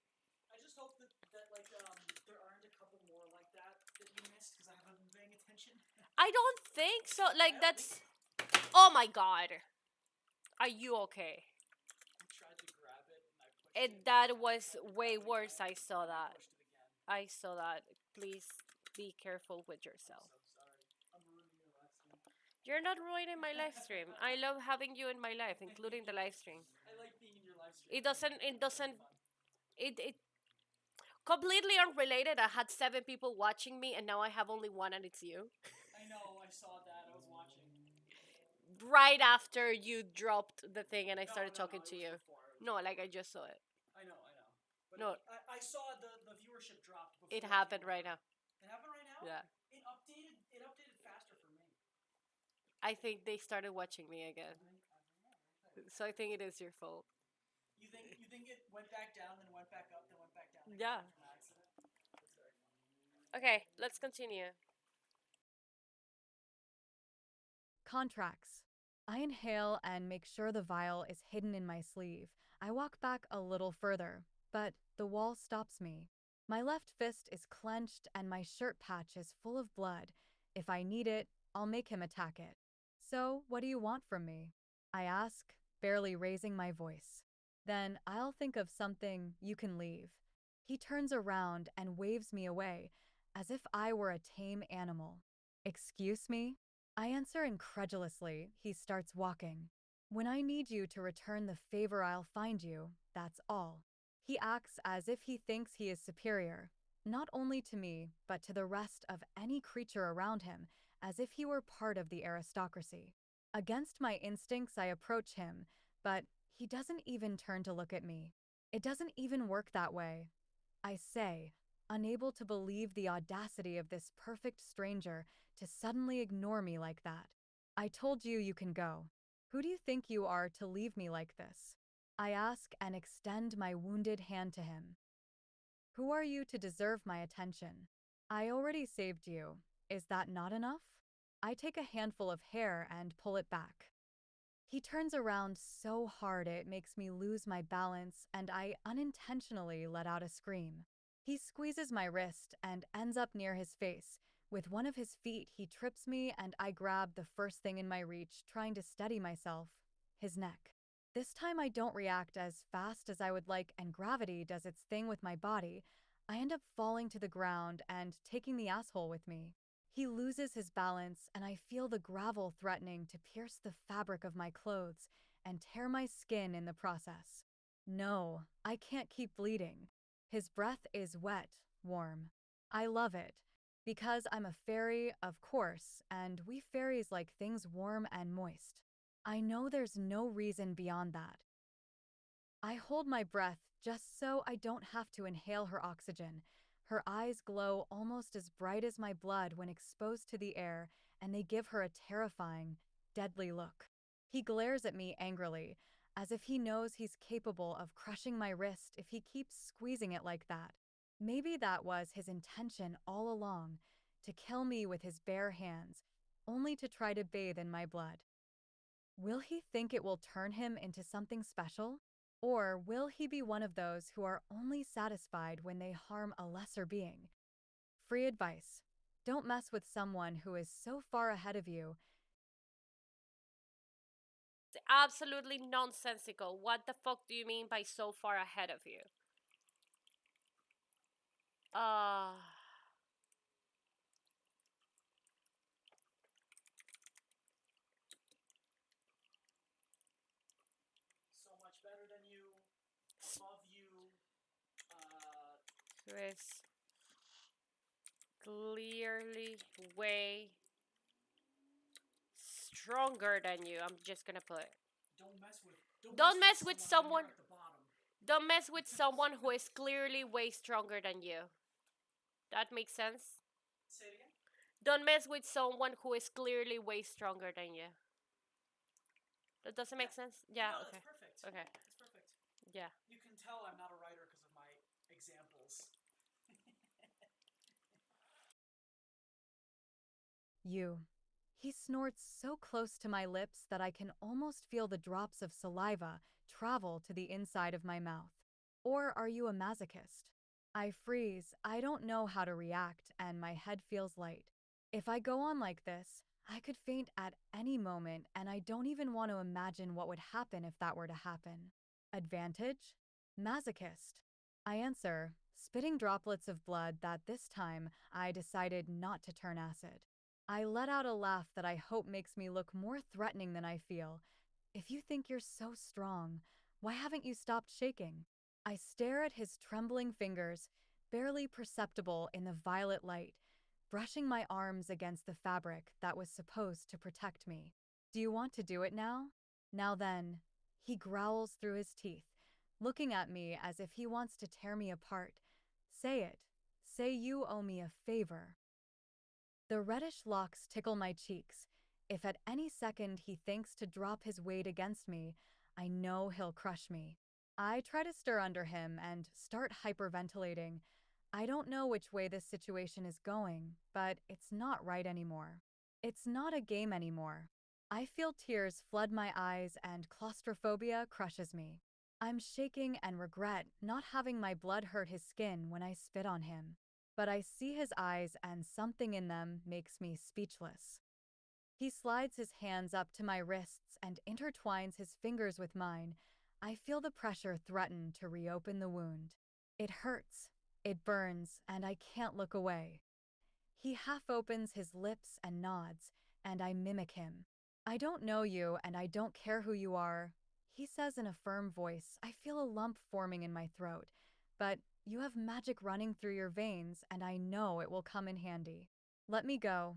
I just hope that like there aren't a couple more like that you missed because I haven't been paying attention. I don't think so. Like I don't that's. think Oh my god. Are you okay? I tried to grab it and I pushed It it. that And I was tried to way grab it worse. again, I saw and I that. pushed it again. I saw that. Please be careful with I'm yourself. so sorry. I'm ruining your live stream. You're not ruining my live stream. I love having you in my life, including the live stream. I like being in your live stream. It doesn't. It It's really doesn't. fun. It completely unrelated. I had 7 people watching me, and now I have only one, and it's you. I know. I saw that. I was watching. Right after you dropped the thing, and I No, started no, no. talking It to was you. before. It was No, before. like I just saw it. I know. I know. But No, I saw the viewership dropped before it I came happened right over. now. It happened right now. Yeah. It updated. It updated faster for me. I think they started watching me again. So I think it is your fault. You think it went back down, then went back up, then went back down again Yeah. from accident? That's very funny. Okay, let's continue. Contracts. I inhale and make sure the vial is hidden in my sleeve. I walk back a little further, but the wall stops me. My left fist is clenched and my shirt patch is full of blood. If I need it, I'll make him attack it. So, what do you want from me? I ask, barely raising my voice. Then I'll think of something, you can leave. He turns around and waves me away, as if I were a tame animal. Excuse me? I answer incredulously. He starts walking. When I need you to return the favor, I'll find you, that's all. He acts as if he thinks he is superior, not only to me, but to the rest of any creature around him, as if he were part of the aristocracy. Against my instincts, I approach him, but he doesn't even turn to look at me. It doesn't even work that way. I say, unable to believe the audacity of this perfect stranger to suddenly ignore me like that. I told you you can go. Who do you think you are to leave me like this? I ask and extend my wounded hand to him. Who are you to deserve my attention? I already saved you. Is that not enough? I take a handful of hair and pull it back. He turns around so hard it makes me lose my balance and I unintentionally let out a scream. He squeezes my wrist and ends up near his face. With one of his feet, he trips me and I grab the first thing in my reach, trying to steady myself, his neck. This time I don't react as fast as I would like and gravity does its thing with my body. I end up falling to the ground and taking the asshole with me. He loses his balance, and I feel the gravel threatening to pierce the fabric of my clothes and tear my skin in the process. No, I can't keep bleeding. His breath is wet, warm. I love it. Because I'm a fairy, of course, and we fairies like things warm and moist. I know there's no reason beyond that. I hold my breath just so I don't have to inhale her oxygen. Her eyes glow almost as bright as my blood when exposed to the air, and they give her a terrifying, deadly look. He glares at me angrily, as if he knows he's capable of crushing my wrist if he keeps squeezing it like that. Maybe that was his intention all along, to kill me with his bare hands, only to try to bathe in my blood. Will he think it will turn him into something special? Or will he be one of those who are only satisfied when they harm a lesser being? Free advice. Don't mess with someone who is so far ahead of you. It's absolutely nonsensical. What the fuck do you mean by so far ahead of you? Uh, So much better than you, above you. who is clearly way stronger than you. I'm just gonna put. Don't mess with. Don't mess with someone. At the bottom. Don't mess with someone who is clearly way stronger than you. That makes sense? Say it again. Don't mess with someone who is clearly way stronger than you. That doesn't make sense? Yeah, No, okay. that's perfect. Okay. That's perfect. Yeah. You can tell I'm not a writer because of my examples. You. He snorts so close to my lips that I can almost feel the drops of saliva travel to the inside of my mouth. Or are you a masochist? I freeze, I don't know how to react, and my head feels light. If I go on like this, I could faint at any moment, and I don't even want to imagine what would happen if that were to happen. Advantage? Masochist. I answer, spitting droplets of blood that this time I decided not to turn acid. I let out a laugh that I hope makes me look more threatening than I feel. If you think you're so strong, why haven't you stopped shaking? I stare at his trembling fingers, barely perceptible in the violet light, brushing my arms against the fabric that was supposed to protect me. Do you want to do it now? Now then, he growls through his teeth, looking at me as if he wants to tear me apart. Say it. Say you owe me a favor. The reddish locks tickle my cheeks. If at any second he thinks to drop his weight against me, I know he'll crush me. I try to stir under him and start hyperventilating. I don't know which way this situation is going, but it's not right anymore. It's not a game anymore. I feel tears flood my eyes and claustrophobia crushes me. I'm shaking and regret not having my blood hurt his skin when I spit on him. But I see his eyes and something in them makes me speechless. He slides his hands up to my wrists and intertwines his fingers with mine. I feel the pressure threaten to reopen the wound. It hurts, it burns, and I can't look away. He half opens his lips and nods, and I mimic him. I don't know you, and I don't care who you are, he says in a firm voice. I feel a lump forming in my throat, but you have magic running through your veins, and I know it will come in handy. Let me go.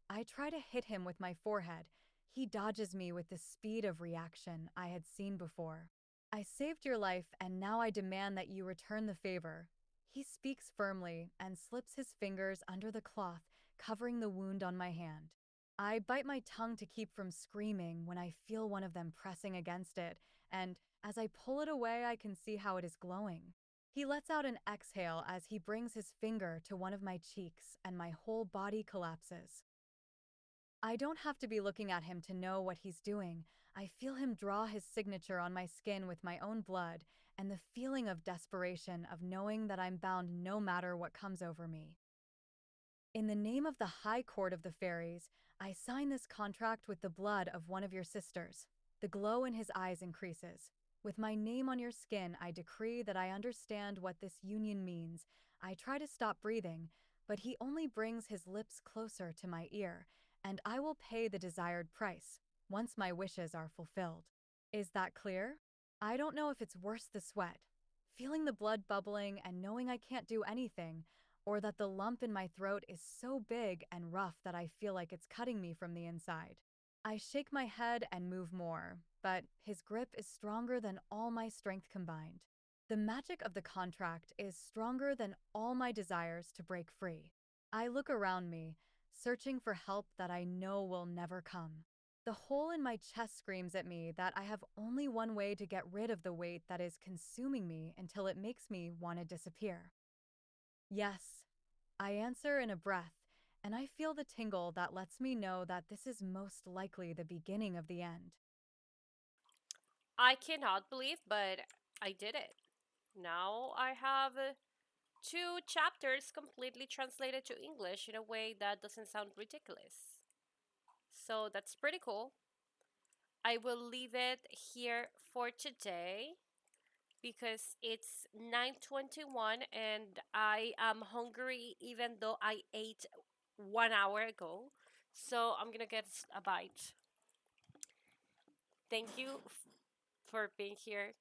I try to hit him with my forehead. He dodges me with the speed of reaction I had seen before. I saved your life, and now I demand that you return the favor. He speaks firmly and slips his fingers under the cloth covering the wound on my hand. I bite my tongue to keep from screaming when I feel one of them pressing against it, and as I pull it away, I can see how it is glowing. He lets out an exhale as he brings his finger to one of my cheeks, and my whole body collapses. I don't have to be looking at him to know what he's doing. I feel him draw his signature on my skin with my own blood, and the feeling of desperation of knowing that I'm bound no matter what comes over me. In the name of the High Court of the Fairies, I sign this contract with the blood of one of your sisters. The glow in his eyes increases. With my name on your skin, I decree that I understand what this union means. I try to stop breathing, but he only brings his lips closer to my ear, and I will pay the desired price once my wishes are fulfilled. Is that clear? I don't know if it's worse the sweat, feeling the blood bubbling and knowing I can't do anything, or that the lump in my throat is so big and rough that I feel like it's cutting me from the inside. I shake my head and move more, but his grip is stronger than all my strength combined. The magic of the contract is stronger than all my desires to break free. I look around me, searching for help that I know will never come. The hole in my chest screams at me that I have only one way to get rid of the weight that is consuming me until it makes me want to disappear. Yes, I answer in a breath, and I feel the tingle that lets me know that this is most likely the beginning of the end. I cannot believe, but I did it. Now I have 2 chapters completely translated to English in a way that doesn't sound ridiculous. So that's pretty cool. I will leave it here for today because it's 9:21 and I am hungry even though I ate 1 hour ago. So I'm going to get a bite. Thank you for being here.